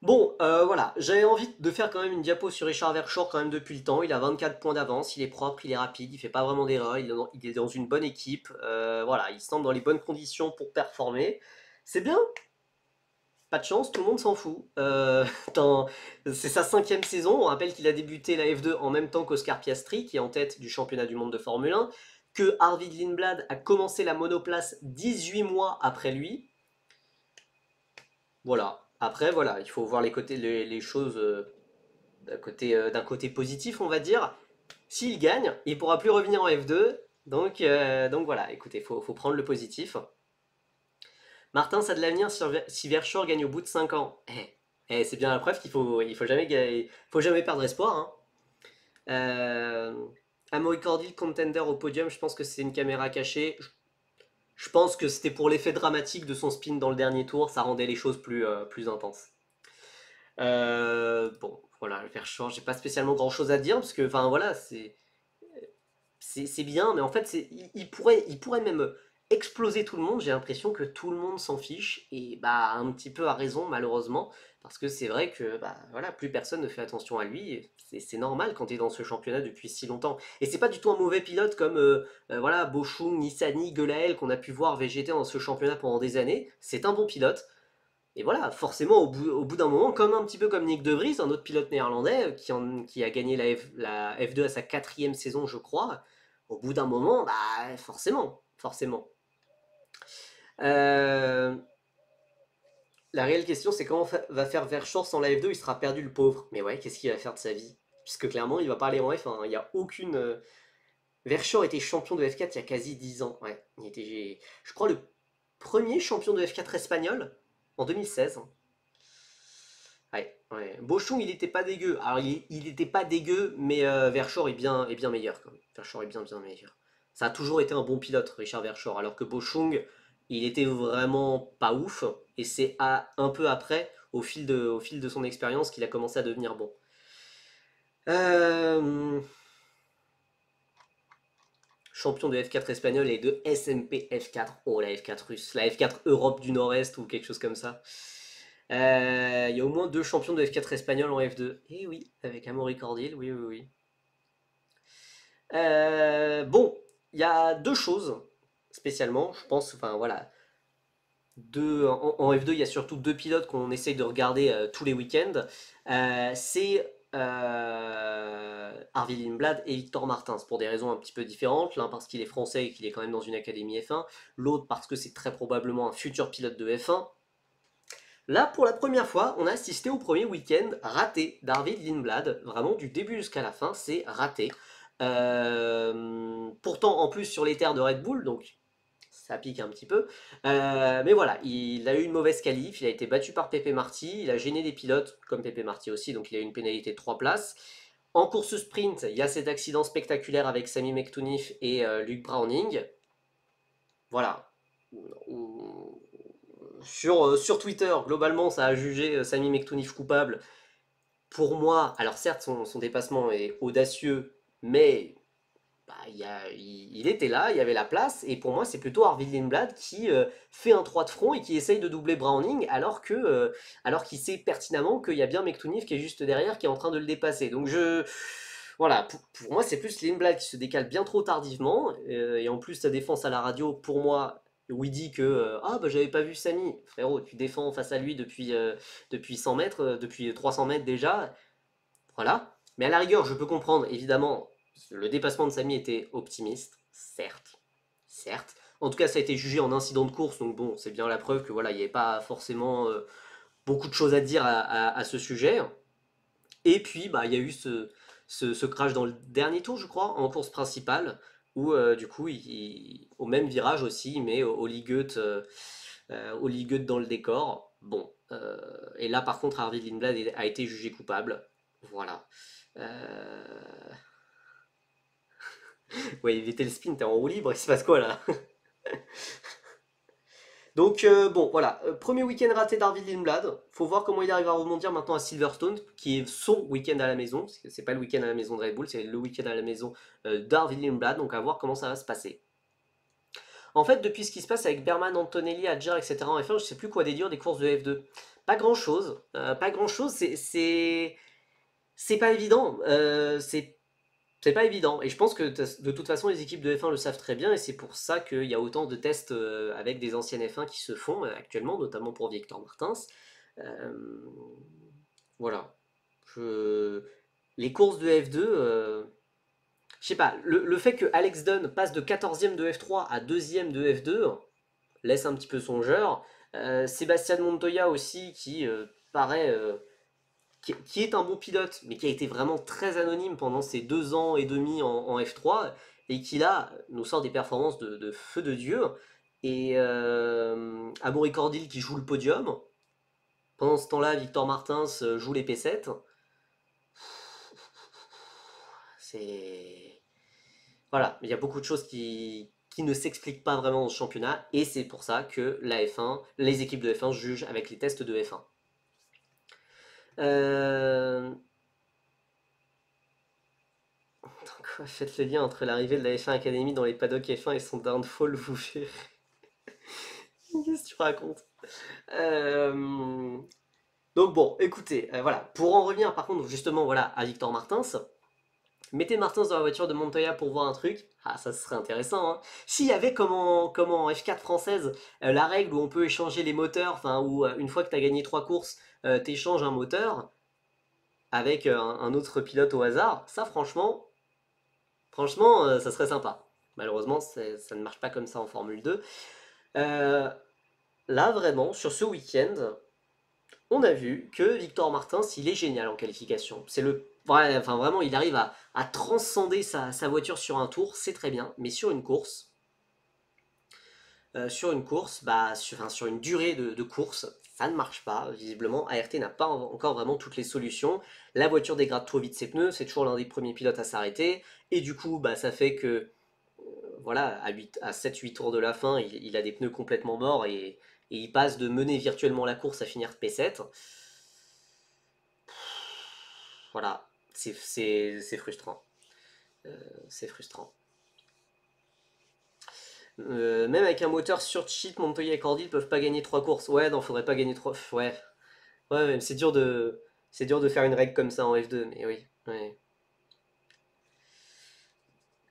Bon, voilà, j'avais envie de faire quand même une diapo sur Richard Verschoor quand même depuis le temps. Il a 24 points d'avance, il est propre, il est rapide, il fait pas vraiment d'erreur, il est dans une bonne équipe. Voilà, il semble dans les bonnes conditions pour performer. C'est bien, pas de chance, tout le monde s'en fout. C'est sa 5e saison, on rappelle qu'il a débuté la F2 en même temps qu'Oscar Piastri, qui est en tête du championnat du monde de Formule 1, que Arvid Lindblad a commencé la monoplace 18 mois après lui. Voilà. Après, voilà, il faut voir les choses d'un côté positif, on va dire. S'il gagne, il pourra plus revenir en F2. Donc voilà, écoutez, faut prendre le positif. Martin, ça a de l'avenir si Verschoor gagne au bout de 5 ans. C'est bien la preuve faut jamais perdre espoir, hein. Amaury Cordil, contender au podium, je pense que c'est une caméra cachée. Je pense que c'était pour l'effet dramatique de son spin dans le dernier tour, ça rendait les choses plus intenses. Bon, voilà, le Verchor, j'ai pas spécialement grand chose à dire, parce que, enfin voilà, c'est bien, mais en fait, il pourrait même exploser tout le monde. J'ai l'impression que tout le monde s'en fiche, et bah, un petit peu à raison, malheureusement, parce que c'est vrai que, bah, voilà, plus personne ne fait attention à lui. Et c'est normal quand tu es dans ce championnat depuis si longtemps. Et c'est pas du tout un mauvais pilote comme, voilà, Bochung, Nissany, Gelael, qu'on a pu voir végéter dans ce championnat pendant des années. C'est un bon pilote. Et voilà, forcément, au bout d'un moment, comme un petit peu comme Nick De Vries, un autre pilote néerlandais qui a gagné la F2 à sa quatrième saison, je crois, au bout d'un moment, bah forcément, forcément. Euh, la réelle question, c'est comment va faire Verschoor sans la F2, il sera perdu le pauvre. Mais ouais, qu'est-ce qu'il va faire de sa vie? Puisque clairement, il va pas aller en F1, hein. Il n'y a aucune... Verschoor était champion de F4 il y a quasi 10 ans. Ouais, il était, je crois, le premier champion de F4 espagnol en 2016. Ouais, ouais. Bochum, il était pas dégueu. Alors, il était pas dégueu, mais Verschoor est bien meilleur quand même. Verschoor est bien, bien meilleur. Ça a toujours été un bon pilote, Richard Verschoor, alors que Bochung, il était vraiment pas ouf, et c'est un peu après, au fil de son expérience, qu'il a commencé à devenir bon. Euh, champion de F4 espagnol et de SMP F4. Oh, la F4 russe, la F4 Europe du Nord-Est ou quelque chose comme ça. Il y a au moins deux champions de F4 espagnol en F2. Eh oui, avec Amaury Cordil, oui, oui, oui. Bon, il y a deux choses spécialement, je pense, enfin voilà. En F2, il y a surtout deux pilotes qu'on essaye de regarder tous les week-ends. C'est Arvid Lindblad et Victor Martins, pour des raisons un petit peu différentes. L'un parce qu'il est français et qu'il est quand même dans une académie F1. L'autre parce que c'est très probablement un futur pilote de F1. Là, pour la première fois, on a assisté au premier week-end raté d'Arvid Lindblad. Vraiment, du début jusqu'à la fin, c'est raté. Pourtant, en plus, sur les terres de Red Bull, donc ça pique un petit peu. Mais voilà, il a eu une mauvaise qualif, il a été battu par Pepe Marty, il a gêné des pilotes, comme Pepe Marty aussi, donc il a eu une pénalité de 3 places. En course sprint, il y a cet accident spectaculaire avec Sami Mektounif et Luke Browning. Voilà. Sur Twitter, globalement, ça a jugé Sami Mektounif coupable. Pour moi, alors certes, son dépassement est audacieux, mais bah, il était là, il y avait la place, et pour moi, c'est plutôt Arvid Lindblad qui fait un 3 de front et qui essaye de doubler Browning, alors qu'il sait pertinemment qu'il y a bien Mektounif qui est juste derrière, qui est en train de le dépasser. Donc voilà, pour moi, c'est plus Lindblad qui se décale bien trop tardivement, et en plus, sa défense à la radio, pour moi, où il dit que ah bah j'avais pas vu Samy, frérot, tu défends face à lui depuis 100 mètres, depuis 300 mètres déjà, voilà. Mais à la rigueur, je peux comprendre, évidemment, le dépassement de Samy était optimiste, certes, certes. En tout cas, ça a été jugé en incident de course, donc bon, c'est bien la preuve que voilà, il n'y avait pas forcément beaucoup de choses à dire à ce sujet. Et puis, bah, il y a eu ce crash dans le dernier tour, je crois, en course principale, où du coup, au même virage aussi, il met Oli Goethe dans le décor. Bon, et là, par contre, Arvid Lindblad a été jugé coupable. Voilà. Euh... Ouais, éviter le spin, t'es en roue libre, il se passe quoi là? Donc bon, voilà, premier week-end raté d'Arvid Lindblad. Faut voir comment il arrive à rebondir maintenant à Silverstone, qui est son week-end à la maison. Parce que c'est pas le week-end à la maison de Red Bull, c'est le week-end à la maison d'Arvid Lindblad. Donc à voir comment ça va se passer. En fait, depuis ce qui se passe avec Berman, Antonelli, Adjar, etc. en F1, je sais plus quoi déduire des courses de F2. Pas grand-chose. Pas grand-chose. C'est pas évident. C'est pas évident. Et je pense que de toute façon, les équipes de F1 le savent très bien. Et c'est pour ça qu'il y a autant de tests avec des anciennes F1 qui se font actuellement, notamment pour Victor Martins. Euh, voilà. Je- Les courses de F2, je sais pas, le fait que Alex Dunn passe de 14e de F3 à 2e de F2 laisse un petit peu songeur. Sébastien Montoya aussi, qui paraît qui est un bon pilote, mais qui a été vraiment très anonyme pendant ces 2 ans et demi en F3, et qui là nous sort des performances de feu de Dieu. Et Amaury Cordil qui joue le podium. Pendant ce temps-là, Victor Martins joue les P7. C'est. Voilà, il y a beaucoup de choses qui ne s'explique pas vraiment dans ce championnat, et c'est pour ça que la F1, les équipes de F1 jugent avec les tests de F1. Quoi, faites le lien entre l'arrivée de la F1 Academy dans les paddocks F1 et son downfall, vous verrez. Qu'est-ce que tu racontes? Euh, Donc bon, écoutez, voilà. Pour en revenir par contre justement voilà, à Victor Martins, mettez Martins dans la voiture de Montoya pour voir un truc. Ah, ça serait intéressant, hein. S'il y avait comme en F4 française, la règle où on peut échanger les moteurs, enfin où une fois que tu as gagné 3 courses, t'échanges un moteur avec un autre pilote au hasard, ça franchement, ça serait sympa. Malheureusement, ça ne marche pas comme ça en Formule 2. Euh, Là, vraiment, sur ce week-end, on a vu que Victor Martins, il est génial en qualification. C'est le, ouais, enfin vraiment, il arrive à transcender sa voiture sur un tour, c'est très bien. Mais sur une course, bah, sur une durée de course, ça ne marche pas. Visiblement, ART n'a pas encore vraiment toutes les solutions. La voiture dégrade trop vite ses pneus, c'est toujours l'un des premiers pilotes à s'arrêter. Et du coup, bah, ça fait que voilà, à 7-8 tours de la fin, il a des pneus complètement morts et il passe de mener virtuellement la course à finir P7. Voilà, c'est frustrant. C'est frustrant. Même avec un moteur sur cheat, Montoya et Cordy ne peuvent pas gagner 3 courses. Ouais, non, faudrait pas gagner 3. Ouais, ouais, c'est dur de faire une règle comme ça en F2, mais oui. Ouais.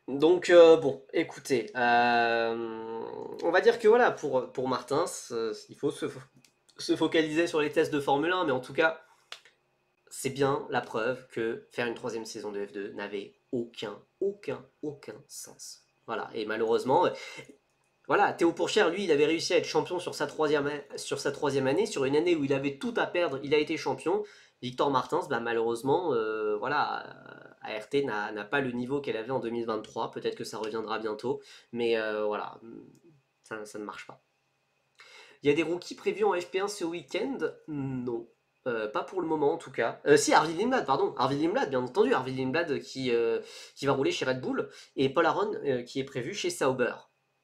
Donc bon, écoutez, on va dire que voilà, pour Martins, il faut se focaliser sur les tests de Formule 1, mais en tout cas, c'est bien la preuve que faire une troisième saison de F2 n'avait aucun sens. Voilà, et malheureusement, voilà, Théo Pourchaire, lui, il avait réussi à être champion sur sa troisième année, sur une année où il avait tout à perdre, il a été champion. Victor Martins, bah, malheureusement, voilà, ART n'a pas le niveau qu'elle avait en 2023. Peut-être que ça reviendra bientôt, mais voilà, ça ne marche pas. Il y a des rookies prévus en FP1 ce week-end? Non. Pas pour le moment en tout cas. Si, Arvid Limblad, pardon. Arvid Limblad, bien entendu. Arvid Limblad qui va rouler chez Red Bull. Et Paul Aron qui est prévu chez Sauber.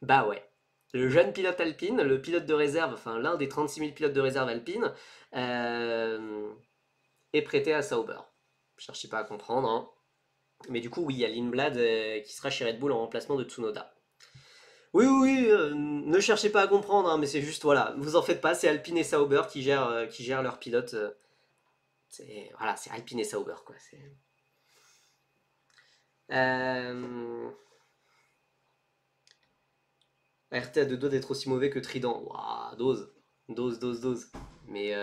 Bah ouais. Le jeune pilote alpine, le pilote de réserve, enfin l'un des 36 000 pilotes de réserve alpine, euh, est prêté à Sauber. Je cherchais pas à comprendre, hein. Mais du coup, oui, il y a Lindblad qui sera chez Red Bull en remplacement de Tsunoda. Oui, oui, oui, ne cherchez pas à comprendre, hein, mais c'est juste, voilà, vous en faites pas, c'est Alpine et Sauber qui gèrent leurs pilotes. Voilà, c'est Alpine et Sauber, quoi. Euh, RT a deux doigts d'être aussi mauvais que Trident. Waouh, dose. Mais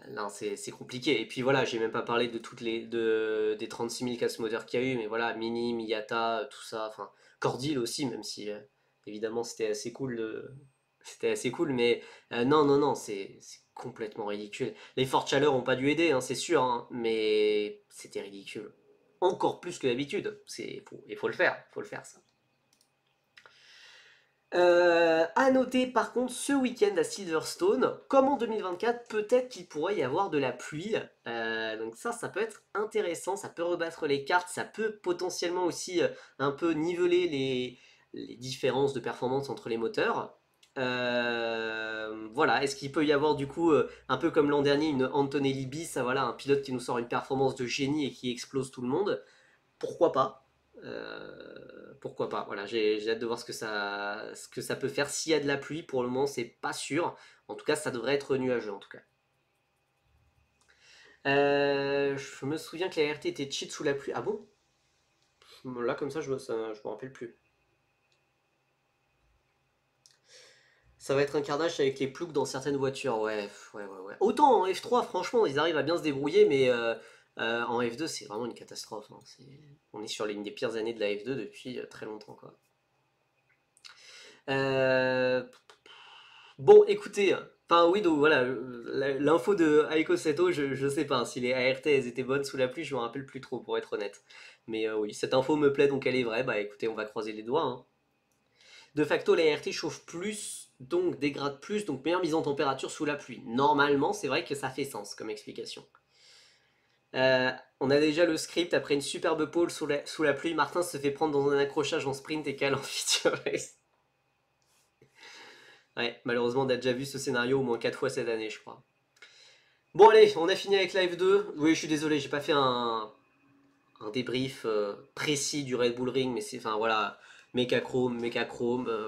non, c'est compliqué. Et puis voilà, j'ai même pas parlé de des 36 000 casse-moteurs qu'il y a eu, mais voilà, Mini, Miyata, tout ça, enfin, Cordil aussi, même si évidemment c'était assez cool, mais non, c'est complètement ridicule. Les fortes chaleurs ont pas dû aider, hein, c'est sûr, hein, mais c'était ridicule. Encore plus que d'habitude. Il faut le faire ça. À noter par contre ce week-end à Silverstone, comme en 2024, peut-être qu'il pourrait y avoir de la pluie. Donc ça peut être intéressant, ça peut rebattre les cartes, ça peut potentiellement aussi un peu niveler les différences de performance entre les moteurs. Voilà, est-ce qu'il peut y avoir du coup, un peu comme l'an dernier, une Antonelli bis, voilà, un pilote qui nous sort une performance de génie et qui explose tout le monde? Pourquoi pas? Pourquoi pas? Voilà, j'ai hâte de voir ce que ça peut faire. S'il y a de la pluie, pour le moment, c'est pas sûr. En tout cas, ça devrait être nuageux, en tout cas. Je me souviens que la RT était cheat sous la pluie. Ah bon? Là, comme ça, je me rappelle plus. Ça va être un carnage avec les ploucs dans certaines voitures. Ouais. Autant en F3, franchement, ils arrivent à bien se débrouiller, mais en F2, c'est vraiment une catastrophe, hein. On est sur l'une des pires années de la F2 depuis très longtemps, quoi. Euh, Bon, écoutez, enfin oui, donc voilà, l'info de Aiko Seto, je sais pas, hein, si les ART elles étaient bonnes sous la pluie, je me rappelle plus trop pour être honnête. Mais oui, cette info me plaît, donc elle est vraie, bah écoutez, on va croiser les doigts, hein. De facto, les ART chauffent plus, donc dégradent plus, donc meilleure mise en température sous la pluie. Normalement, c'est vrai que ça fait sens comme explication. On a déjà le script, après une superbe pole sous la pluie, Martin se fait prendre dans un accrochage en sprint et cale en feature race. Ouais, malheureusement on a déjà vu ce scénario au moins 4 fois cette année je crois. Bon allez, on a fini avec la F2. Oui, je suis désolé, j'ai pas fait un débrief précis du Red Bull Ring, mais c'est, enfin voilà, Mecha Chrome,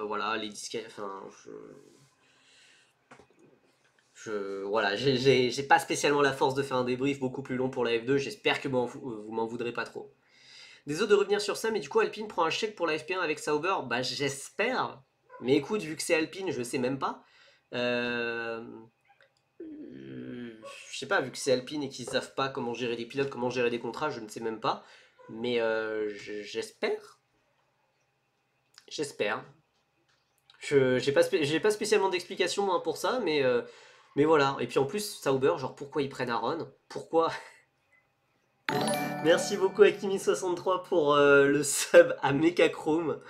voilà, les disques, enfin, voilà, j'ai pas spécialement la force de faire un débrief beaucoup plus long pour la F2, j'espère que vous m'en voudrez pas trop. Désolé de revenir sur ça, mais du coup Alpine prend un chèque pour la FP1 avec Sauber, bah j'espère, mais écoute, vu que c'est Alpine, je sais même pas. Euh, je sais pas, vu que c'est Alpine et qu'ils savent pas comment gérer des pilotes, comment gérer des contrats, je ne sais même pas. Mais j'espère. J'espère. J'ai pas spécialement d'explication moi, pour ça, mais voilà. Et puis en plus, Sauber, genre pourquoi ils prennent Aaron? Pourquoi? Merci beaucoup Akimi63 pour le sub à Mechachrome.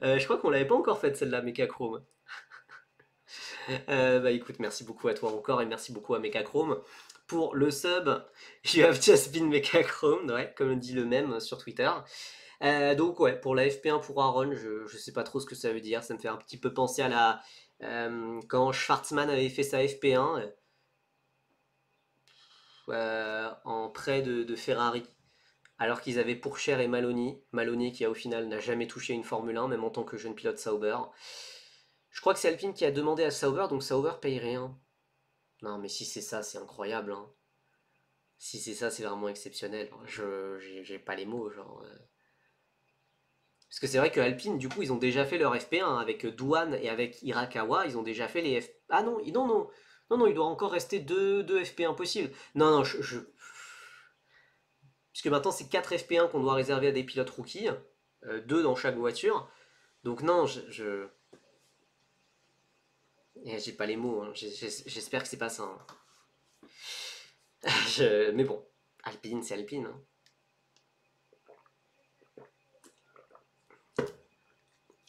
Je crois qu'on l'avait pas encore faite celle-là, Mechachrome. Bah écoute, merci beaucoup à toi encore et merci beaucoup à Mechachrome pour le sub. You have just been Mechachrome, ouais, comme dit le même sur Twitter. Donc ouais, pour la FP1 pour Aaron, je sais pas trop ce que ça veut dire. Ça me fait un petit peu penser à la quand Schwartzman avait fait sa FP1 en prêt de Ferrari, alors qu'ils avaient Pourchaire et Maloney. Maloney qui au final n'a jamais touché une Formule 1, même en tant que jeune pilote Sauber. Je crois que c'est Alpine qui a demandé à Sauber, donc Sauber paye rien. Non, mais si c'est ça, c'est incroyable. Hein. Si c'est ça, c'est vraiment exceptionnel. J'ai pas les mots, genre. Parce que c'est vrai que Alpine, du coup, ils ont déjà fait leur FP1 avec Douane et avec Hirakawa. Ils ont déjà fait les F. Ah non, non, non. Non, non, il doit encore rester deux FP1 possibles. Non, non, puisque maintenant, c'est 4 FP1 qu'on doit réserver à des pilotes rookies. 2 dans chaque voiture. Donc non, j'ai pas les mots. Hein. J'espère que c'est pas ça. Hein. Mais bon, Alpine, c'est Alpine. Hein.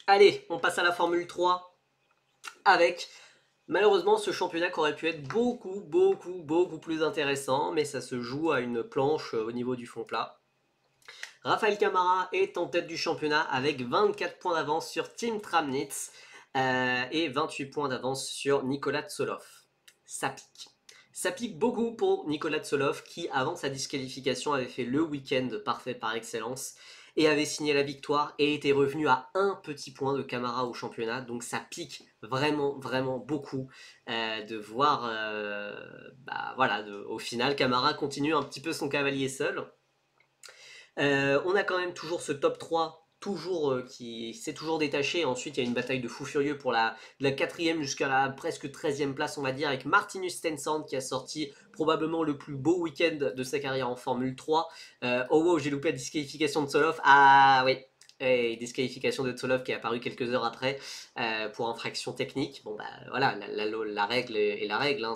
Allez, on passe à la Formule 3 avec malheureusement ce championnat qui aurait pu être beaucoup plus intéressant, mais ça se joue à une planche au niveau du fond plat. Raphaël Camara est en tête du championnat avec 24 points d'avance sur Tim Tramnitz et 28 points d'avance sur Nicolas Tsolov. Ça pique. Ça pique beaucoup pour Nicolas Tsolov qui, avant sa disqualification, avait fait le week-end parfait par excellence et avait signé la victoire et était revenu à un petit point de Camara au championnat. Donc ça pique vraiment beaucoup de voir, voilà, au final, Camara continue un petit peu son cavalier seul. On a quand même toujours ce top 3 qui s'est toujours détaché. Ensuite, il y a une bataille de fous furieux pour de la 4e jusqu'à la presque 13e place, on va dire, avec Martinus Stensand qui a sorti probablement le plus beau week-end de sa carrière en Formule 3. Oh wow, j'ai loupé la disqualification de Tsolov. Ah oui, et disqualification de Tsolov qui est apparue quelques heures après pour infraction technique. Bon bah voilà, la règle est la règle, hein,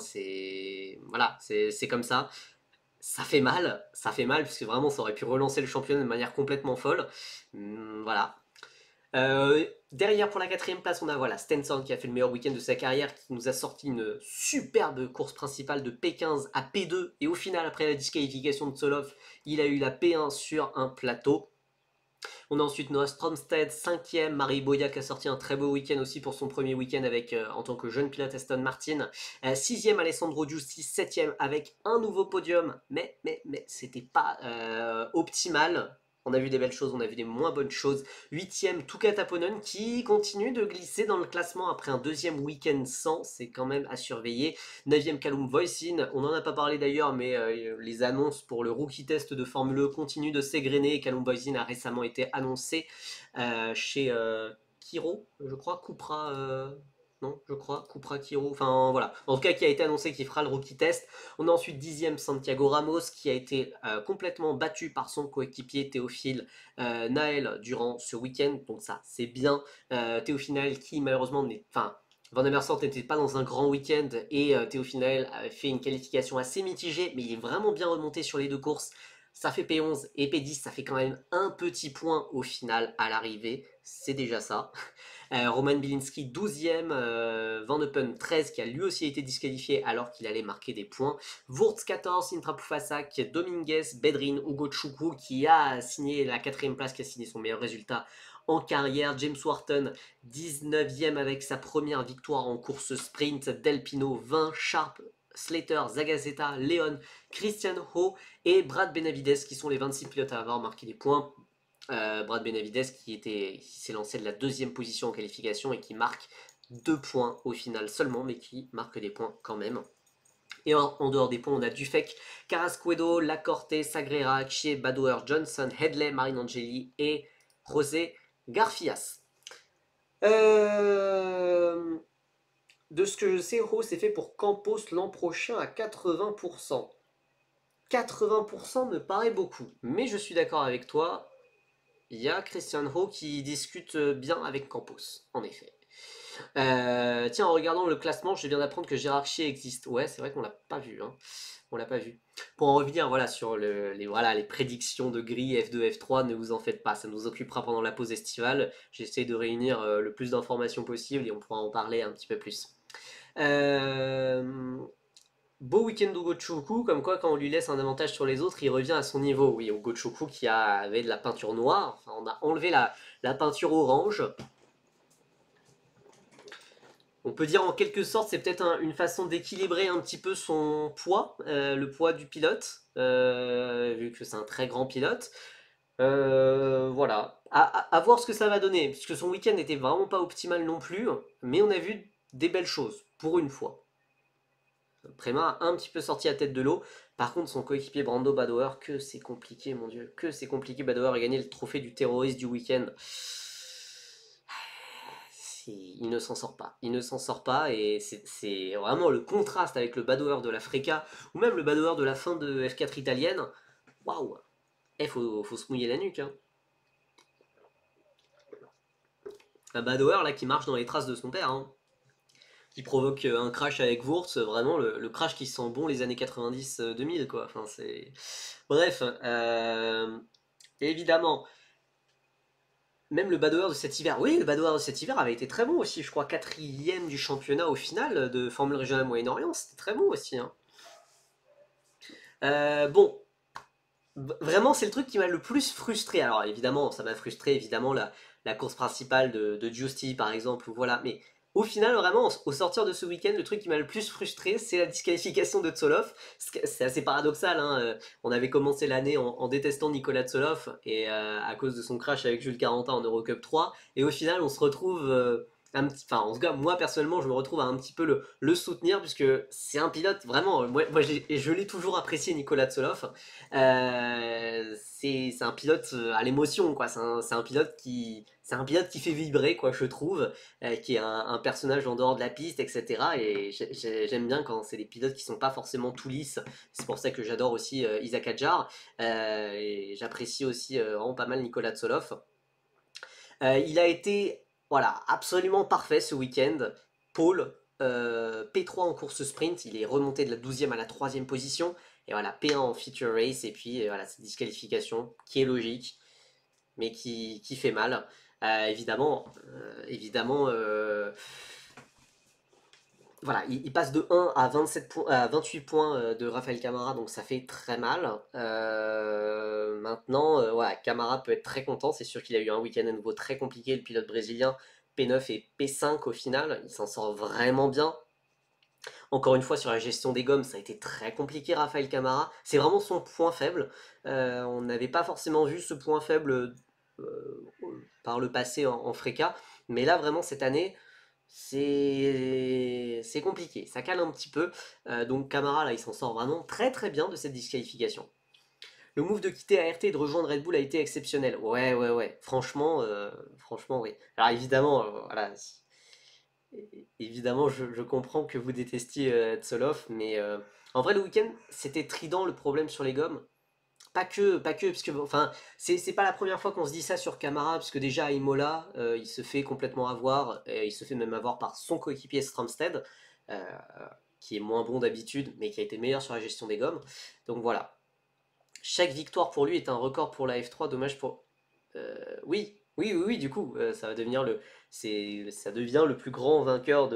voilà, c'est comme ça. Ça fait mal, parce que vraiment ça aurait pu relancer le championnat de manière complètement folle. Voilà. Derrière pour la 4e place, on a voilà, Stenson qui a fait le meilleur week-end de sa carrière, qui nous a sorti une superbe course principale de P15 à P2, et au final, après la disqualification de Tsolov, il a eu la P1 sur un plateau. On a ensuite Noah Stromstead, 5e, Marie Boya qui a sorti un très beau week-end aussi pour son premier week-end en tant que jeune pilote Aston Martin. 6e, Alessandro Giusti, 7e avec un nouveau podium, mais c'était pas optimal. On a vu des belles choses, on a vu des moins bonnes choses. 8e, Tuka Taponen qui continue de glisser dans le classement après un deuxième week-end sans, c'est quand même à surveiller. 9e, Callum Voisin, on n'en a pas parlé d'ailleurs, mais les annonces pour le rookie test de Formule 1 continuent de s'égrener. Callum Voisin a récemment été annoncé chez Kiro, je crois, Cupra. Non, je crois, Cupra Kiro, enfin voilà. En tout cas, qui a été annoncé qu'il fera le rookie test. On a ensuite 10e Santiago Ramos qui a été complètement battu par son coéquipier Théophile Naël durant ce week-end. Donc ça, c'est bien. Théophile Naël qui malheureusement n'est... Enfin, Van Amersfoort n'était pas dans un grand week-end et Théophile Naël avait fait une qualification assez mitigée, mais il est vraiment bien remonté sur les deux courses. Ça fait P11 et P10, ça fait quand même un petit point au final à l'arrivée, c'est déjà ça. Roman Bilinski 12e, Van Eupen 13 qui a lui aussi été disqualifié alors qu'il allait marquer des points. Wurtz 14, Intra Puffasak, Dominguez, Bedrin, Hugo Chukwu qui a signé la 4e place, qui a signé son meilleur résultat en carrière. James Wharton 19e avec sa première victoire en course sprint. Del Pino 20, Sharp, Slater, Zagazeta, Leon, Christian Ho et Brad Benavides qui sont les 26 pilotes à avoir marqué des points. Brad Benavides qui s'est lancé de la 2e position en qualification et qui marque 2 points au final seulement, mais qui marque des points quand même. Et en dehors des points, on a Dufek, Carrasquedo, Lacorte, Sagrera, Chie, Badouer, Johnson, Headley, Marinangeli et José Garfias. De ce que je sais, Ho c'est fait pour Campos l'an prochain à 80%. 80% me paraît beaucoup, mais je suis d'accord avec toi. Il y a Christian Ho qui discute bien avec Campos, en effet. Tiens, en regardant le classement, je viens d'apprendre que Gérard Chier existe. Ouais, c'est vrai qu'on l'a pas vu. Hein. On l'a pas vu. Pour en revenir voilà, sur les prédictions de grille F2, F3, ne vous en faites pas. Ça nous occupera pendant la pause estivale. J'essaie de réunir le plus d'informations possible et on pourra en parler un petit peu plus. Beau week-end d'Ugochukwu, comme quoi quand on lui laisse un avantage sur les autres, il revient à son niveau. Oui, Ugochukwu qui avait de la peinture noire, enfin, on a enlevé la peinture orange. On peut dire en quelque sorte c'est peut-être une façon d'équilibrer un petit peu son poids, le poids du pilote, vu que c'est un très grand pilote. Voilà, à voir ce que ça va donner, puisque son week-end n'était vraiment pas optimal non plus, mais on a vu des belles choses, pour une fois. Préma a un petit peu sorti la tête de l'eau. Par contre, son coéquipier Brando Badoer, que c'est compliqué, mon dieu. Que c'est compliqué. Badoer a gagné le trophée du terroriste du week-end. Il ne s'en sort pas. Il ne s'en sort pas. Et c'est vraiment le contraste avec le Badoer de la Freca, ou même le Badoer de la fin de F4 italienne. Waouh! Faut se mouiller la nuque. Hein. Un Badoer là qui marche dans les traces de son père. Hein. Qui provoque un crash avec Wurtz, vraiment le crash qui sent bon les années 90-2000 quoi. Enfin, c'est... Bref, évidemment, même le Badoer de cet hiver, oui, le Badoer de cet hiver avait été très bon aussi, je crois 4e du championnat au final de Formule Régionale Moyen-Orient, c'était très bon aussi. Hein. Bon, vraiment c'est le truc qui m'a le plus frustré. Alors évidemment, ça m'a frustré, évidemment, la course principale de Giusti par exemple, voilà, mais au final, vraiment, au sortir de ce week-end, le truc qui m'a le plus frustré, c'est la disqualification de Tsolov. C'est assez paradoxal, hein. On avait commencé l'année en détestant Nicolas Tsolov, et à cause de son crash avec Jules Carentin en Eurocup 3, et au final, on se retrouve... enfin, en tout cas, moi personnellement, je me retrouve à un petit peu le soutenir, puisque c'est un pilote, vraiment, moi je l'ai toujours apprécié, Nicolas Tsolov. C'est un pilote à l'émotion, quoi. C'est un pilote c'est un pilote qui fait vibrer, quoi, je trouve, qui est un personnage en dehors de la piste, etc. Et j'aime bien quand c'est des pilotes qui sont pas forcément tout lisses. C'est pour ça que j'adore aussi Isaac Hadjar. Et j'apprécie aussi vraiment pas mal Nicolas Tsolov. Il a été voilà, absolument parfait ce week-end. Pole, P3 en course sprint, il est remonté de la 12e à la 3e position. Et voilà, P1 en feature race, et puis voilà, cette disqualification qui est logique, mais qui fait mal. Évidemment, voilà, il passe de 1 à, 28 points de Rafael Camara, donc ça fait très mal. Maintenant, voilà, Camara peut être très content, c'est sûr qu'il a eu un week-end à nouveau très compliqué, le pilote brésilien, P9 et P5 au final, il s'en sort vraiment bien. Encore une fois, sur la gestion des gommes, ça a été très compliqué, Rafael Camara. C'est vraiment son point faible. On n'avait pas forcément vu ce point faible par le passé en Freca, mais là, vraiment, cette année, c'est compliqué, ça cale un petit peu. Donc Camara là il s'en sort vraiment très très bien de cette disqualification. Le move de quitter ART et de rejoindre Red Bull a été exceptionnel. Ouais. Franchement oui. Alors évidemment, voilà. Évidemment, je comprends que vous détestiez Tsolov, mais en vrai le week-end c'était trident le problème sur les gommes. Pas que, parce que enfin, c'est pas la première fois qu'on se dit ça sur Camara, parce que déjà à Imola, il se fait complètement avoir, et il se fait même avoir par son coéquipier Stromstead, qui est moins bon d'habitude, mais qui a été meilleur sur la gestion des gommes. Donc voilà. Chaque victoire pour lui est un record pour la F3. Dommage pour. Oui, du coup, ça va devenir ça devient le plus grand vainqueur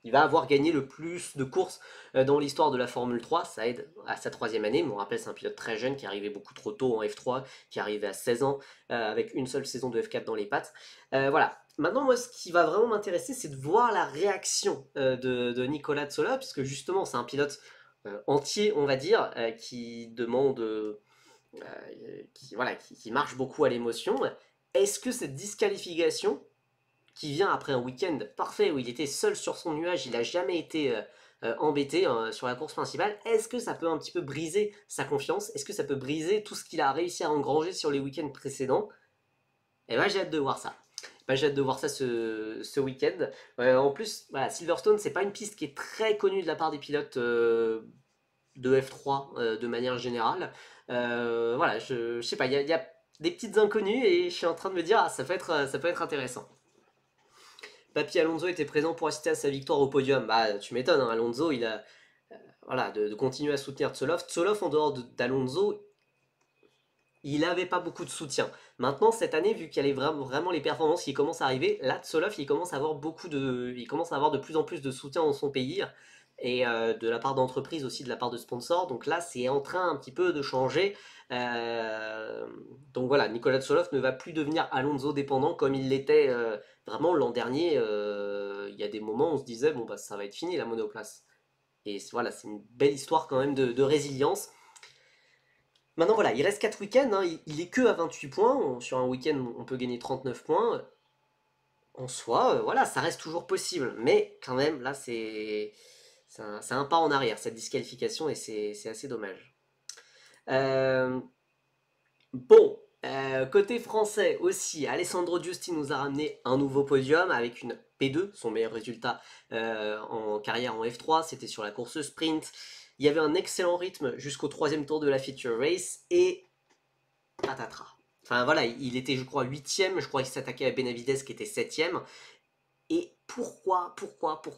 il va avoir gagné le plus de courses dans l'histoire de la Formule 3. Ça aide à sa troisième année. Mais on rappelle, c'est un pilote très jeune qui est arrivé beaucoup trop tôt en F3, qui est arrivé à 16 ans avec une seule saison de F4 dans les pattes. Voilà. Maintenant, moi, ce qui va vraiment m'intéresser, c'est de voir la réaction de Nicolas Tsola, puisque justement, c'est un pilote entier, on va dire, qui demande, qui marche beaucoup à l'émotion. Est-ce que cette disqualification qui vient après un week-end parfait où il était seul sur son nuage, il n'a jamais été embêté sur la course principale, est-ce que ça peut un petit peu briser sa confiance? Est-ce que ça peut briser tout ce qu'il a réussi à engranger sur les week-ends précédents? Et ben j'ai hâte de voir ça. J'ai hâte de voir ça ce week-end. En plus, voilà, Silverstone, c'est pas une piste qui est très connue de la part des pilotes de F3 de manière générale. Voilà, je sais pas, il y a des petites inconnues et je suis en train de me dire, ah, ça peut être intéressant. Papy Alonso était présent pour assister à sa victoire au podium. Bah, tu m'étonnes, hein, Alonso, il a. Voilà, de continuer à soutenir Tsolov. Tsolov, en dehors d'Alonso, il n'avait pas beaucoup de soutien. Maintenant, cette année, vu qu'il y a vraiment les performances qui commencent à arriver, là, Tsolov, il commence à avoir il commence à avoir de plus en plus de soutien dans son pays. Et de la part d'entreprises aussi, de la part de sponsors. Donc là, c'est en train un petit peu de changer. Euh, donc voilà, Nicolas Tsolov ne va plus devenir Alonso dépendant comme il l'était vraiment l'an dernier. Il y a des moments où on se disait, bon, bah, ça va être fini la monoplace. Et voilà, c'est une belle histoire quand même de résilience. Maintenant, voilà, il reste 4 week-ends. Hein, il est que à 28 points. Sur un week-end, on peut gagner 39 points. En soi, voilà, ça reste toujours possible. Mais quand même, là, c'est un pas en arrière, cette disqualification, et c'est assez dommage. Euh, bon, côté français aussi, Alessandro Giusti nous a ramené un nouveau podium avec une P2, son meilleur résultat en carrière en F3, c'était sur la course sprint. Il y avait un excellent rythme jusqu'au troisième tour de la feature race, et patatras. Enfin voilà, il était je crois 8ème, je crois qu'il s'attaquait à Benavides qui était 7ème. Et pourquoi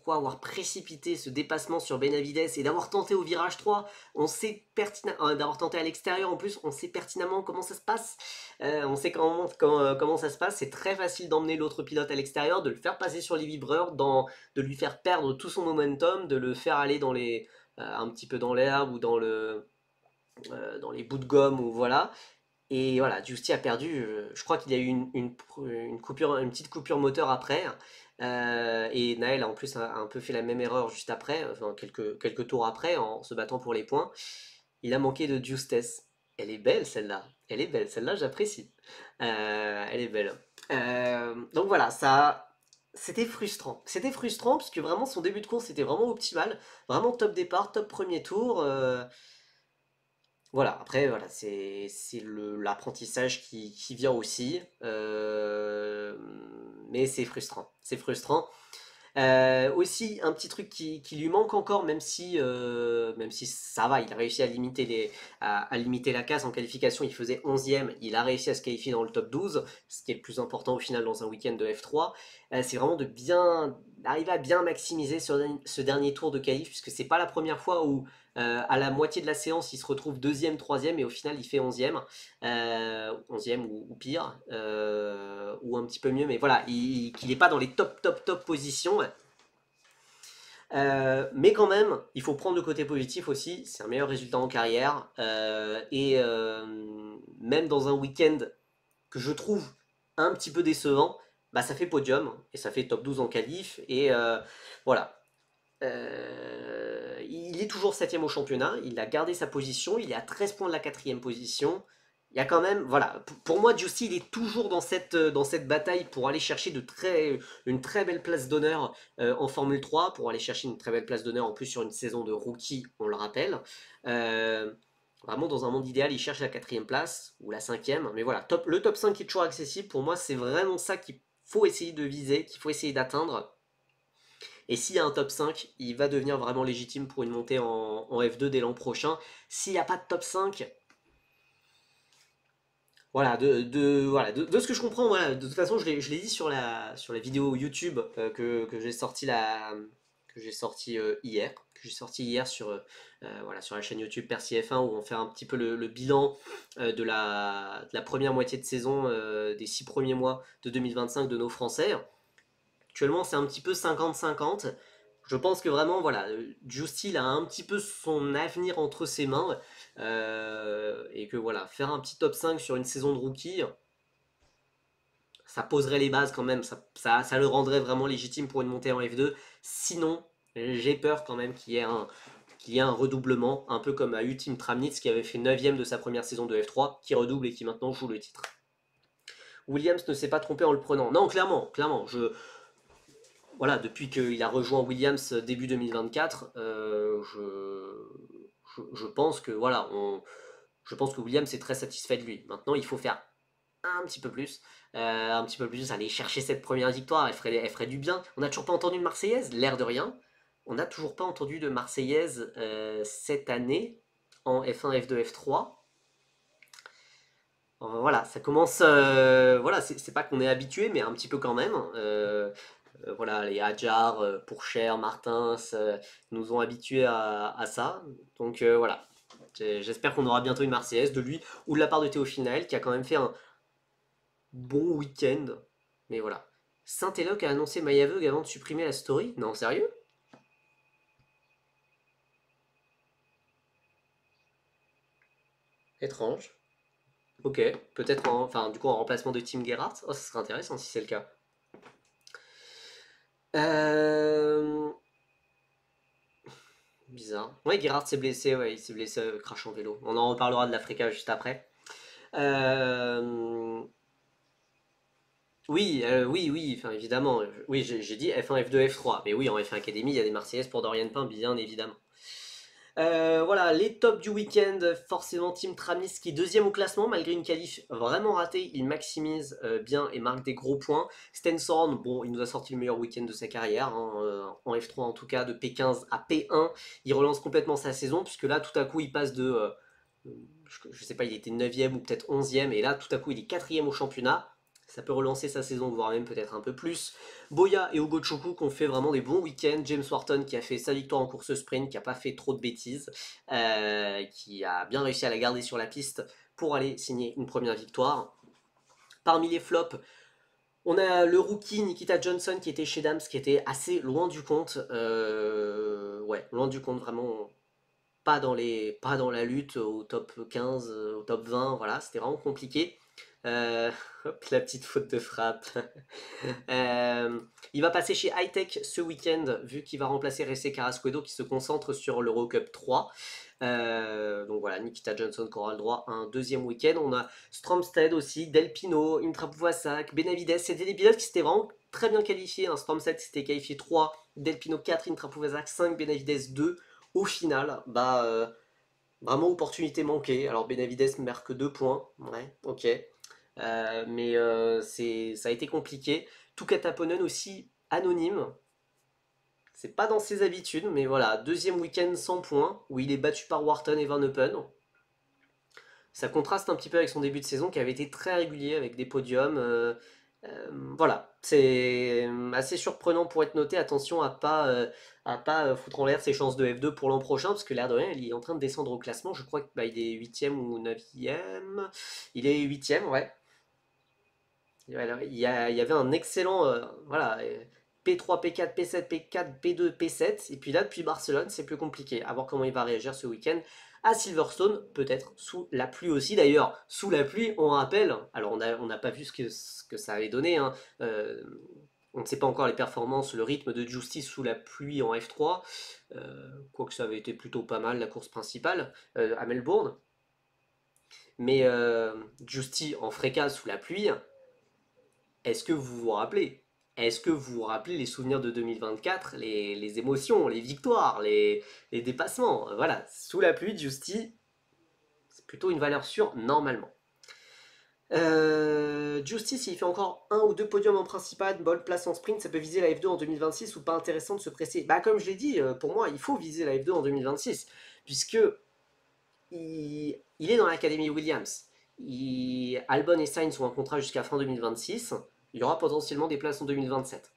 avoir précipité ce dépassement sur Benavides et d'avoir tenté au virage 3? On sait pertinemment, d'avoir tenté à l'extérieur en plus, on sait pertinemment comment ça se passe. On sait comment ça se passe. C'est très facile d'emmener l'autre pilote à l'extérieur, de le faire passer sur les vibreurs, de lui faire perdre tout son momentum, de le faire aller un petit peu dans l'herbe ou dans les bouts de gomme ou voilà. Et voilà, Giusti a perdu. Je crois qu'il y a eu une petite coupure moteur après. Et Naël a en plus un peu fait la même erreur juste après, enfin quelques tours après, en se battant pour les points. Il a manqué de justesse. Elle est belle celle-là. Elle est belle, celle-là j'apprécie. Elle est belle. Donc voilà, c'était frustrant. C'était frustrant parce que vraiment son début de course était vraiment optimal. Vraiment top départ, top premier tour. Voilà, après, voilà, c'est l'apprentissage qui vient aussi, mais c'est frustrant. C'est frustrant. Aussi, un petit truc qui lui manque encore, même si ça va, il a réussi à limiter la casse en qualification, il faisait 11e, il a réussi à se qualifier dans le top 12, ce qui est le plus important au final dans un week-end de F3. C'est vraiment d'arriver à bien maximiser ce dernier tour de qualif, puisque c'est pas la première fois où à la moitié de la séance il se retrouve deuxième, troisième et au final il fait 11e, 11e ou pire, ou un petit peu mieux, mais voilà, qu'il n'est pas dans les top positions. Mais quand même, il faut prendre le côté positif aussi, c'est un meilleur résultat en carrière, et même dans un week-end que je trouve un petit peu décevant, bah ça fait podium, et ça fait top 12 en qualif, et voilà. Il est toujours 7ème au championnat, il a gardé sa position, il est à 13 points de la 4ème position. Il y a quand même, voilà, pour moi, Giussi, il est toujours dans cette bataille pour aller chercher une très belle place d'honneur en Formule 3, pour aller chercher une très belle place d'honneur en plus sur une saison de rookie, on le rappelle. Euh, Vraiment, dans un monde idéal, il cherche la 4ème place ou la 5ème, mais voilà, le top 5 est toujours accessible. Pour moi, c'est vraiment ça qu'il faut essayer de viser, qu'il faut essayer d'atteindre. Et s'il y a un top 5, il va devenir vraiment légitime pour une montée en F2 dès l'an prochain. S'il n'y a pas de top 5, voilà, de ce que je comprends, voilà, de toute façon, je l'ai dit sur la vidéo YouTube que j'ai sorti hier, que j'ai sorti hier voilà, sur la chaîne YouTube Percy F1 où on fait un petit peu le bilan de la première moitié de saison des 6 premiers mois de 2025 de nos Français. Actuellement, c'est un petit peu 50-50. Je pense que vraiment, voilà, Justy il a un petit peu son avenir entre ses mains. Et que voilà, faire un petit top 5 sur une saison de rookie, ça poserait les bases quand même. Ça le rendrait vraiment légitime pour une montée en F2. Sinon, j'ai peur quand même qu'il y ait un redoublement, un peu comme a eu Tim Tramnitz qui avait fait 9ème de sa première saison de F3, qui redouble et qui maintenant joue le titre. Williams ne s'est pas trompé en le prenant. Non, clairement, voilà, depuis qu'il a rejoint Williams début 2024, je pense que voilà, je pense que Williams est très satisfait de lui. Maintenant, il faut faire un petit peu plus, aller chercher cette première victoire. Elle ferait du bien. On n'a toujours pas entendu de Marseillaise, l'air de rien. On n'a toujours pas entendu de Marseillaise cette année en F1, F2, F3. Voilà, ça commence. Voilà, c'est pas qu'on est habitué, mais un petit peu quand même. Voilà, les Hadjar, Pourchère, Martins nous ont habitués à ça. Donc voilà, j'espère qu'on aura bientôt une Marseillaise de lui ou de la part de Théophile Naël qui a quand même fait un bon week-end. Mais voilà. Saint-Éloque a annoncé Maillaveugle avant de supprimer la story. Non, sérieux? Étrange. Ok, peut-être enfin, du coup en remplacement de Tim Gerhardt. Oh, ça serait intéressant si c'est le cas. Euh... Bizarre. Ouais, Gerhardt s'est blessé, ouais, il s'est blessé crash en vélo. On en reparlera de l'Africa juste après. Euh, Oui, oui, oui, enfin évidemment. Oui, j'ai dit F1, F2, F3. Mais oui, en F1 Academy, il y a des Marseillaises pour Dorian Pain, bien évidemment. Voilà, les tops du week-end, forcément Team Tramis qui est deuxième au classement, malgré une qualif vraiment ratée, il maximise bien et marque des gros points. Stenson, bon, il nous a sorti le meilleur week-end de sa carrière, hein, en F3 en tout cas, de P15 à P1. Il relance complètement sa saison, puisque là, tout à coup, il passe je sais pas, il était 9ème ou peut-être 11ème, et là, tout à coup, il est 4ème au championnat. Ça peut relancer sa saison, voire même peut-être un peu plus. Boya et Ogochukwu qui ont fait vraiment des bons week-ends. James Wharton qui a fait sa victoire en course sprint, qui n'a pas fait trop de bêtises, qui a bien réussi à la garder sur la piste pour aller signer une première victoire. Parmi les flops, on a le rookie Nikita Johnson qui était chez Dams, qui était assez loin du compte. Ouais, loin du compte, vraiment pas dans la lutte au top 15, au top 20, voilà, c'était vraiment compliqué. Hop, la petite faute de frappe. Il va passer chez Hightech ce week-end, vu qu'il va remplacer Ressé Carrasquedo qui se concentre sur l'Eurocup 3. Donc voilà, Nikita Johnson qui aura le droit à un deuxième week-end. On a Stromstead aussi, Del Pino, Intrapuvasac, Benavides. C'était des pilotes qui s'étaient vraiment très bien qualifiés. Hein. Stromstead s'était qualifié 3, Del Pino 4, Intrapuvasac 5, Benavides 2. Au final, vraiment opportunité manquée. Alors Benavides marque 2 points. Ouais, ok. Mais ça a été compliqué. Tukataponen aussi anonyme. C'est pas dans ses habitudes, mais voilà, deuxième week-end sans points, où il est battu par Wharton et Van Eupen. Ça contraste un petit peu avec son début de saison qui avait été très régulier avec des podiums. Voilà, c'est assez surprenant pour être noté. Attention à pas foutre en l'air ses chances de F2 pour l'an prochain, parce que l'air de rien, il est en train de descendre au classement. Je crois qu'il est 8ème ou 9ème. Il est 8ème, ouais. Il y avait un excellent voilà, P3, P4, P7, P4, P2, P7. Et puis là, depuis Barcelone, c'est plus compliqué. À voir comment il va réagir ce week-end à Silverstone, peut-être sous la pluie aussi. D'ailleurs, sous la pluie, on rappelle, alors on n'a pas vu ce que ça avait donné. Hein. On ne sait pas encore les performances, le rythme de Justice sous la pluie en F3. Quoique ça avait été plutôt pas mal la course principale à Melbourne. Mais Justy en frécase sous la pluie, est-ce que vous vous rappelez? Est-ce que vous vous rappelez les souvenirs de 2024, les émotions, les victoires, les dépassements? Voilà, sous la pluie, Justy, c'est plutôt une valeur sûre normalement. Justy, s'il fait encore un ou deux podiums en principal, bonne place en sprint, ça peut viser la F2 en 2026 ou pas intéressant de se presser? Bah comme je l'ai dit, pour moi, il faut viser la F2 en 2026, puisque il est dans l'académie Williams. Albon et Sainz sont en contrat jusqu'à fin 2026. Il y aura potentiellement des places en 2027.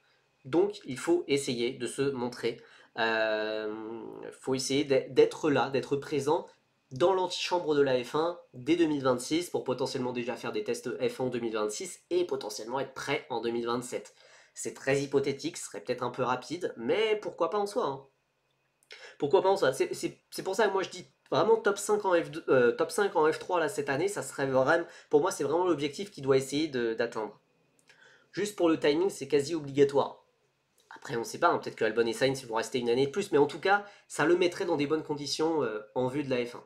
Donc il faut essayer de se montrer Faut essayer d'être là, d'être présent dans l'antichambre de la F1 dès 2026 pour potentiellement déjà faire des tests F1 en 2026 et potentiellement être prêt en 2027. C'est très hypothétique, ce serait peut-être un peu rapide, mais pourquoi pas en soi, hein. Pourquoi pas en soi. C'est pour ça que moi je dis vraiment top 5 en F2, top 5 en F3 là, cette année, ça serait vraiment, pour moi c'est vraiment l'objectif qu'il doit essayer d'atteindre. Juste pour le timing, c'est quasi obligatoire. Après, on ne sait pas, hein, peut-être que Albon et Sainz vont rester une année de plus, mais en tout cas, ça le mettrait dans des bonnes conditions en vue de la F1.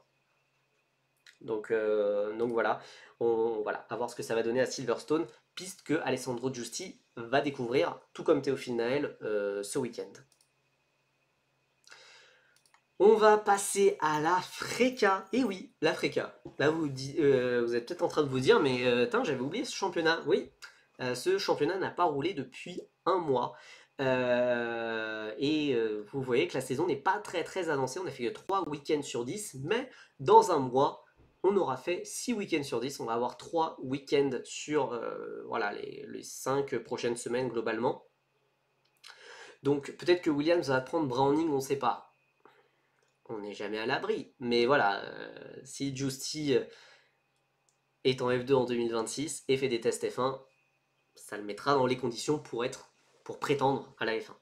Donc voilà, voilà, à voir ce que ça va donner à Silverstone, piste que Alessandro Giusti va découvrir, tout comme Théophile Nael, ce week-end. On va passer à la Freca. Et oui, la Freca. Là, vous êtes peut-être en train de vous dire, mais j'avais oublié ce championnat. Oui, ce championnat n'a pas roulé depuis un mois. Vous voyez que la saison n'est pas très très avancée. On a fait que 3 week-ends sur 10, mais dans un mois, on aura fait 6 week-ends sur 10. On va avoir 3 week-ends sur voilà, les 5 prochaines semaines globalement. Donc peut-être que Williams va prendre Browning, on ne sait pas. On n'est jamais à l'abri. Mais voilà, si Giusti est en F2 en 2026 et fait des tests F1, ça le mettra dans les conditions pour prétendre à la F1.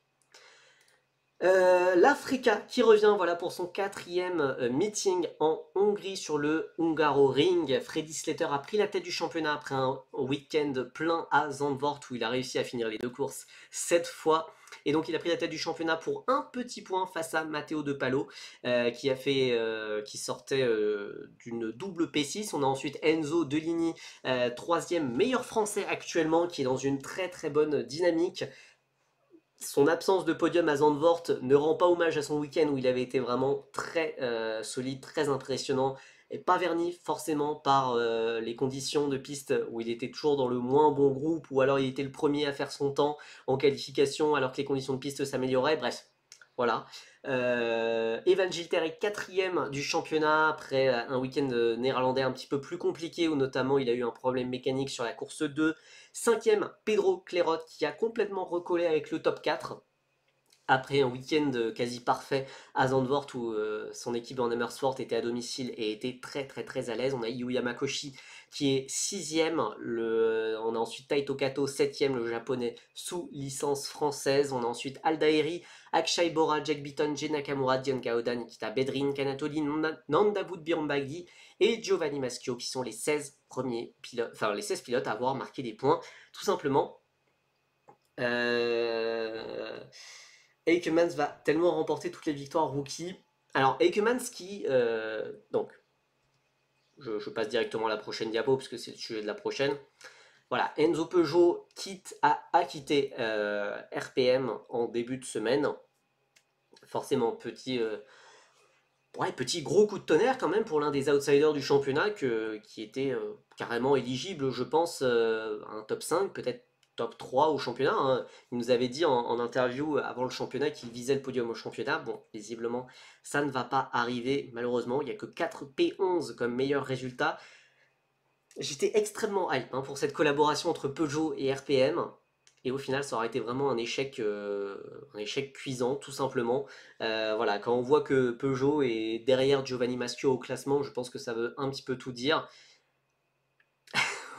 L'Africa qui revient voilà, pour son 4e meeting en Hongrie sur le Hungaroring. Freddy Slater a pris la tête du championnat après un week-end plein à Zandvoort où il a réussi à finir les 2 courses 7 fois. Et donc il a pris la tête du championnat pour un petit point face à Matteo De Palo qui sortait d'une double P6. On a ensuite Enzo Deligny, 3e meilleur français actuellement, qui est dans une très très bonne dynamique. Son absence de podium à Zandvoort ne rend pas hommage à son week-end où il avait été vraiment très solide, très impressionnant et pas verni forcément par les conditions de piste où il était toujours dans le moins bon groupe ou alors il était le premier à faire son temps en qualification alors que les conditions de piste s'amélioraient. Bref, voilà. Evan Gilter est 4e du championnat après un week-end néerlandais un petit peu plus compliqué où notamment il a eu un problème mécanique sur la course 2. 5e, Pedro Clerot qui a complètement recollé avec le top 4 après un week-end quasi parfait à Zandvoort où son équipe en Amersfoort était à domicile et était très très très à l'aise. On a Yuya Makoshi qui est 6e, on a ensuite Taito Kato 7e, le japonais sous licence française. On a ensuite Aldaeri, Akshay Bora, Jack Beaton, Jay Nakamura, Dion Kaoda, Nikita Bedrin, Kanatoli, Nandaboud Birombaghi et Giovanni Maschio qui sont les 16 premiers pilotes, enfin les 16 pilotes à avoir marqué des points, tout simplement. Aikemans va tellement remporter toutes les victoires rookie. Alors Aikemans qui, donc, je passe directement à la prochaine diapo parce que c'est le sujet de la prochaine. Voilà, Enzo Peugeot a quitté RPM en début de semaine. Forcément, petit gros coup de tonnerre quand même pour l'un des outsiders du championnat qui était carrément éligible, je pense, à un top 5, peut-être top 3 au championnat, hein. Il nous avait dit en interview avant le championnat qu'il visait le podium au championnat. Bon, visiblement, ça ne va pas arriver malheureusement. Il n'y a que 4 P11 comme meilleur résultat. J'étais extrêmement hype pour cette collaboration entre Peugeot et RPM. Et au final, ça aurait été vraiment un échec cuisant, tout simplement. Voilà, quand on voit que Peugeot est derrière Giovanni Maschio au classement, je pense que ça veut un petit peu tout dire.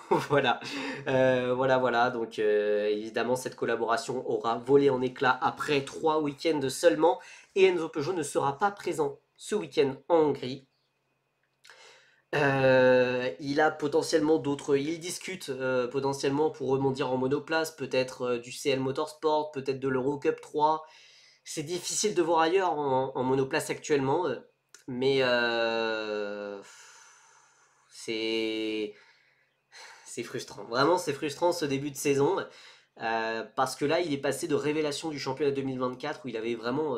Voilà, voilà. Donc évidemment, cette collaboration aura volé en éclats après 3 week-ends seulement. Et Enzo Peugeot ne sera pas présent ce week-end en Hongrie. Il a potentiellement d'autres. Il discute potentiellement pour rebondir en monoplace, peut-être du CL Motorsport, peut-être de l'Eurocup 3. C'est difficile de voir ailleurs en monoplace actuellement, mais c'est c'est frustrant. Vraiment, c'est frustrant ce début de saison parce que là, il est passé de révélation du championnat 2024 où il avait vraiment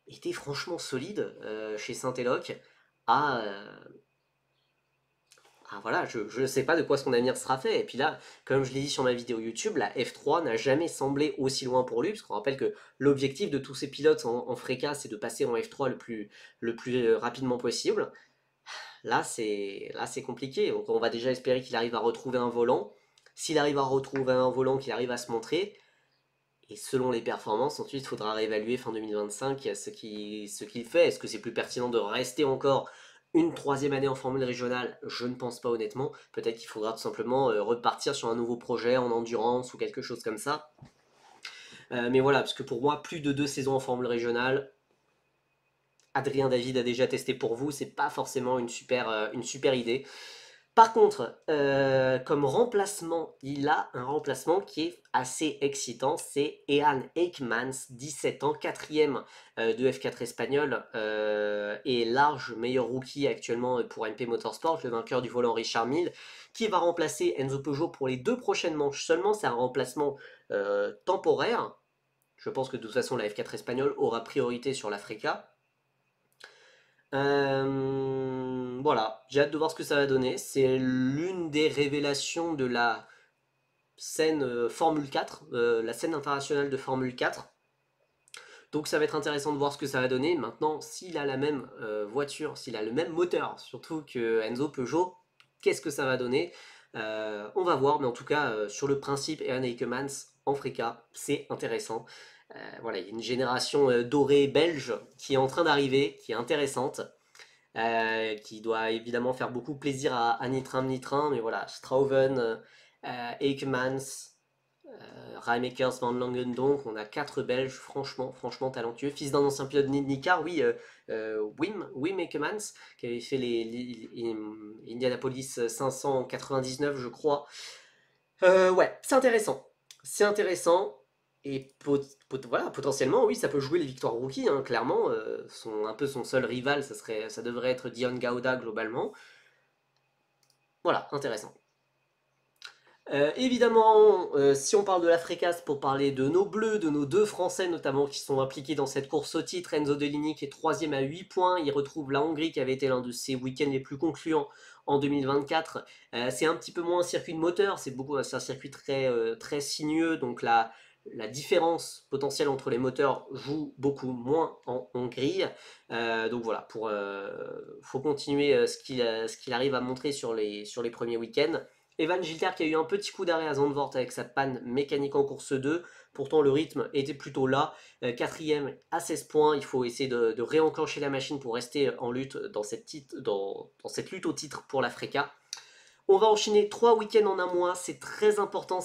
été franchement solide chez Saint-Eloc à voilà, je ne sais pas de quoi son avenir sera fait. Et puis là, comme je l'ai dit sur ma vidéo YouTube, la F3 n'a jamais semblé aussi loin pour lui, parce qu'on rappelle que l'objectif de tous ces pilotes en FRECA, c'est de passer en F3 le plus rapidement possible. Là, c'est compliqué. Donc, on va déjà espérer qu'il arrive à retrouver un volant. S'il arrive à retrouver un volant, qu'il arrive à se montrer. Et selon les performances, ensuite, il faudra réévaluer fin 2025 ce qu'il fait. Est-ce que c'est plus pertinent de rester encore une troisième année en formule régionale? Je ne pense pas honnêtement. Peut-être qu'il faudra tout simplement repartir sur un nouveau projet en endurance ou quelque chose comme ça. Mais voilà, parce que pour moi, plus de 2 saisons en formule régionale, Adrien David a déjà testé pour vous, c'est pas forcément une super idée. Par contre, comme remplacement, il a un remplacement qui est assez excitant, c'est Ehan Eijkmans, 17 ans, quatrième de F4 espagnol, et large meilleur rookie actuellement pour MP Motorsport, le vainqueur du volant Richard Mille, qui va remplacer Enzo Peugeot pour les 2 prochaines manches seulement. C'est un remplacement temporaire. Je pense que de toute façon la F4 espagnole aura priorité sur l'Africa. Voilà, j'ai hâte de voir ce que ça va donner. C'est l'une des révélations de la scène Formule 4, la scène internationale de Formule 4. Donc ça va être intéressant de voir ce que ça va donner. Maintenant, s'il a la même voiture, s'il a le même moteur, surtout que Enzo Peugeot, qu'est-ce que ça va donner? On va voir, mais en tout cas, sur le principe, Ehan Eijkmans en Frika, c'est intéressant. Voilà, il y a une génération dorée belge qui est en train d'arriver, qui est intéressante, qui doit évidemment faire beaucoup plaisir à Nitram Nitram, mais voilà, Strauven, Eijkmans, Raemakers, Van Langen, donc on a 4 Belges franchement talentueux, fils d'un ancien pilote de NICAR, oui, Wim Eijkmans, qui avait fait les Indianapolis 500 en 99 je crois. Ouais, c'est intéressant, et voilà, potentiellement, oui, ça peut jouer les victoires rookies, hein, clairement. Un peu son seul rival, ça devrait être Dion Gauda globalement. Voilà, intéressant. Évidemment, si on parle de la Frécasse pour parler de nos bleus, de nos 2 Français notamment qui sont impliqués dans cette course au titre, Enzo Deligny qui est 3ème à 8 points, il retrouve la Hongrie qui avait été l'un de ses week-ends les plus concluants en 2024. C'est un petit peu moins un circuit de moteur, c'est un circuit très sinueux, donc la différence potentielle entre les moteurs joue beaucoup moins en Hongrie. Donc voilà, faut continuer ce qu'il arrive à montrer sur les premiers week-ends. Evan Gilter qui a eu un petit coup d'arrêt à Zandvoort avec sa panne mécanique en course 2. Pourtant, le rythme était plutôt là. 4ème à 16 points. Il faut essayer de réenclencher la machine pour rester en lutte dans cette lutte au titre pour l'Africa. On va enchaîner 3 week-ends en un mois. C'est très important.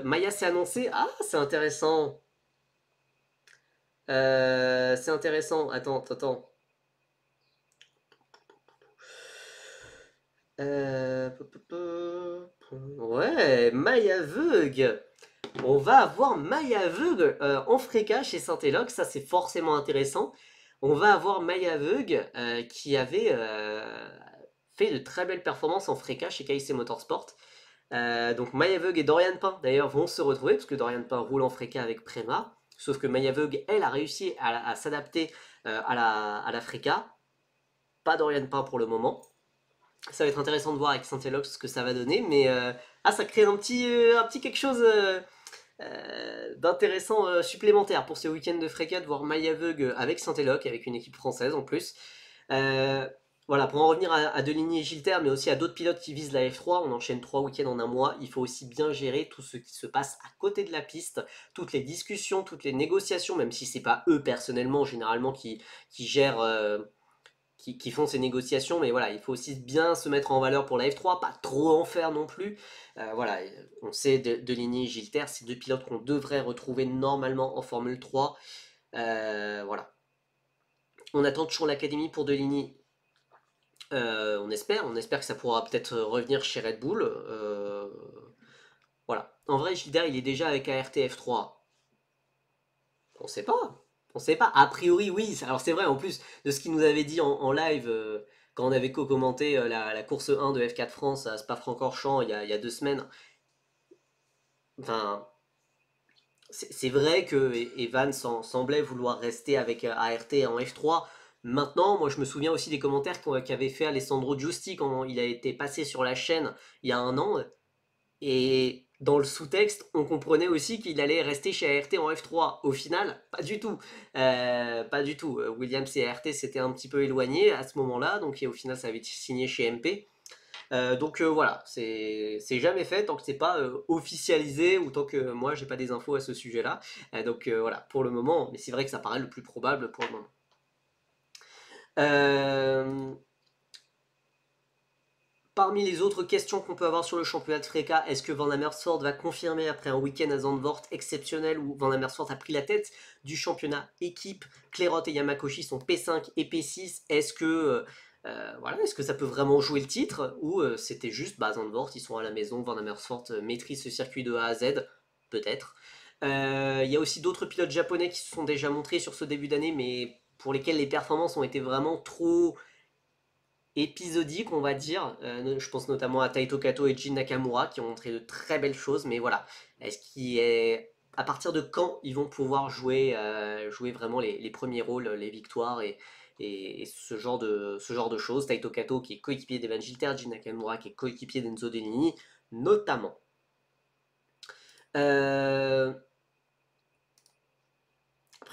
Maya s'est annoncé. Ah, c'est intéressant. C'est intéressant. Attends. Ouais, Maya Veug. On va avoir Maya Veug en Fréca chez Saint-Éloque, ça c'est forcément intéressant. On va avoir Maya Veug qui avait fait de très belles performances en Fréca chez KIC Motorsport. Donc Maya Veug et Dorian Pain d'ailleurs vont se retrouver parce que Dorian Pain roule en Fréca avec Prema. Sauf que Maya Veug, elle, a réussi à s'adapter à la Fréca. Pas Dorian Pain pour le moment. Ça va être intéressant de voir avec Saint-Éloque ce que ça va donner, mais ça crée un petit quelque chose d'intéressant supplémentaire pour ce week-end de Fréca, de voir Maya Veug avec Saint-Éloque, avec une équipe française en plus. Voilà, pour en revenir à Deligny et Gilter, mais aussi à d'autres pilotes qui visent la F3, on enchaîne 3 week-ends en un mois, il faut aussi bien gérer tout ce qui se passe à côté de la piste, toutes les discussions, toutes les négociations, même si c'est pas eux personnellement généralement qui gèrent... qui font ces négociations, mais voilà, il faut aussi bien se mettre en valeur pour la F3, pas trop en faire non plus. Voilà, on sait Deligny et Gilter, c'est 2 pilotes qu'on devrait retrouver normalement en Formule 3. Voilà. On attend toujours l'Académie pour Deligny. On espère que ça pourra peut-être revenir chez Red Bull. Voilà. En vrai, Gilder, il est déjà avec ART F3. On sait pas. On sait pas. A priori, oui. Alors c'est vrai, en plus de ce qu'il nous avait dit en live quand on avait co-commenté la course 1 de F4 France à Spa-Francorchamps il y a 2 semaines. Enfin, c'est vrai que Evan semblait vouloir rester avec ART en F3. Maintenant, moi je me souviens aussi des commentaires qu'avait fait Alessandro Giusti quand il a été passé sur la chaîne il y a un an. Et dans le sous-texte, on comprenait aussi qu'il allait rester chez ART en F3. Au final, pas du tout. Pas du tout. Williams et ART s'étaient un petit peu éloignés à ce moment-là, donc au final ça avait signé chez MP. Donc voilà, c'est jamais fait tant que c'est pas officialisé ou tant que moi j'ai pas des infos à ce sujet-là. Donc voilà, pour le moment, mais c'est vrai que ça paraît le plus probable pour le moment. Euh, Parmi les autres questions qu'on peut avoir sur le championnat de Freka, est-ce que Van Amersfoort va confirmer après un week-end à Zandvoort exceptionnel où Van Amersfoort a pris la tête du championnat équipe? Clairot et Yamakoshi sont P5 et P6. Est-ce que ça peut vraiment jouer le titre ou c'était juste Zandvoort, ils sont à la maison, Van Amersfoort maîtrise ce circuit de A à Z? Peut-être. Il y a aussi d'autres pilotes japonais qui se sont déjà montrés sur ce début d'année, mais pour lesquels les performances ont été vraiment trop épisodique, on va dire. Je pense notamment à Taito Kato et Jin Nakamura qui ont montré de très belles choses, mais voilà. Est-ce qu'il est à partir de quand ils vont pouvoir jouer vraiment les premiers rôles, les victoires et ce genre de choses. Taito Kato qui est coéquipier d'Evan Gilter, Jin Nakamura qui est coéquipier d'Enzo Denini, notamment. Après,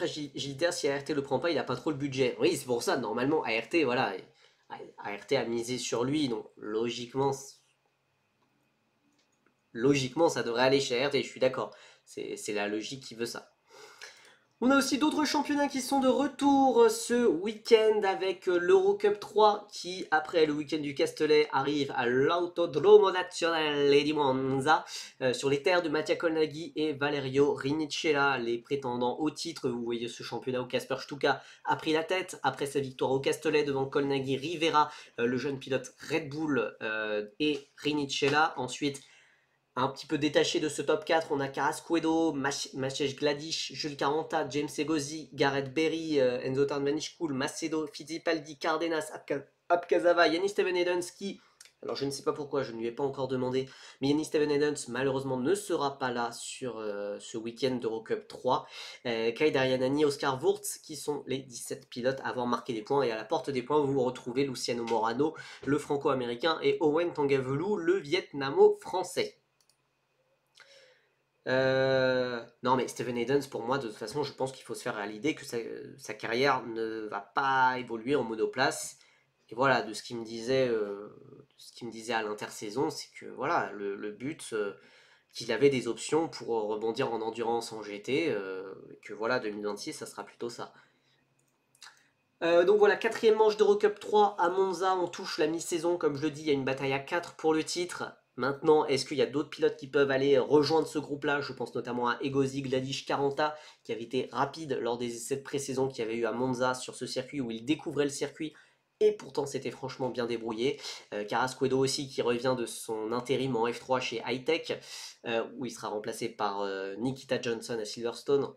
Gilter, si ART le prend pas, il a pas trop le budget. Oui, c'est pour ça, normalement, ART, voilà, ART a misé sur lui, donc logiquement, ça devrait aller chez ART, je suis d'accord. C'est la logique qui veut ça. On a aussi d'autres championnats qui sont de retour ce week-end avec l'Eurocup 3 qui, après le week-end du Castellet, arrive à l'Autodromo Nazionale di Monza sur les terres de Mattia Colnaghi et Valerio Rinicella, les prétendants au titre. Vous voyez ce championnat où Kasper Stuka a pris la tête après sa victoire au Castellet devant Colnaghi, Rivera, le jeune pilote Red Bull et Rinicella. Ensuite, un petit peu détaché de ce top 4, on a Carrasquedo, Maciej Gladish, Jules Caranta, James Egozi, Gareth Berry, Enzo Tarnvanishpool, Macedo, Fittipaldi, Cardenas, Apkazava, Yannis Steven Edens qui, alors je ne sais pas pourquoi, je ne lui ai pas encore demandé, mais Yannis Steven Edens malheureusement ne sera pas là sur ce week-end d'Eurocup 3. Kai Darianani, Oscar Wurtz qui sont les 17 pilotes à avoir marqué des points, et à la porte des points vous retrouvez Luciano Morano, le franco-américain, et Owen Tangavelu, le vietnamo-français. Non, mais Steven Edens, pour moi, de toute façon, je pense qu'il faut se faire à l'idée que sa carrière ne va pas évoluer en monoplace. Et voilà, de ce qu'il me disait à l'intersaison, c'est que voilà, le but, qu'il avait des options pour rebondir en endurance en GT, et que voilà, 2026, ça sera plutôt ça. Donc voilà, quatrième manche d'Eurocup 3 à Monza, on touche la mi-saison, comme je le dis, il y a une bataille à 4 pour le titre. Maintenant, est-ce qu'il y a d'autres pilotes qui peuvent aller rejoindre ce groupe-là? Je pense notamment à Egozi Gladish 40, qui avait été rapide lors des essais de pré-saison qu'il y avait eu à Monza sur ce circuit où il découvrait le circuit et pourtant c'était franchement bien débrouillé. Carrasquedo aussi qui revient de son intérim en F3 chez Hightech, où il sera remplacé par Nikita Johnson à Silverstone.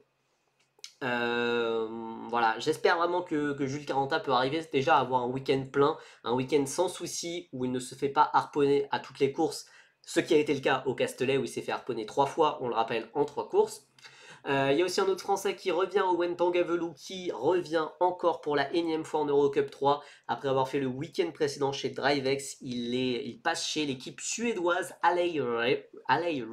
Voilà, j'espère vraiment que Jules Caranta peut arriver déjà à avoir un week-end plein, un week-end sans souci, où il ne se fait pas harponner à toutes les courses, ce qui a été le cas au Castellet où il s'est fait harponner 3 fois, on le rappelle, en 3 courses. Il y a aussi un autre Français qui revient, Owen Tangavelu, qui revient encore pour la énième fois en Eurocup 3. Après avoir fait le week-end précédent chez DriveX, il passe chez l'équipe suédoise Alley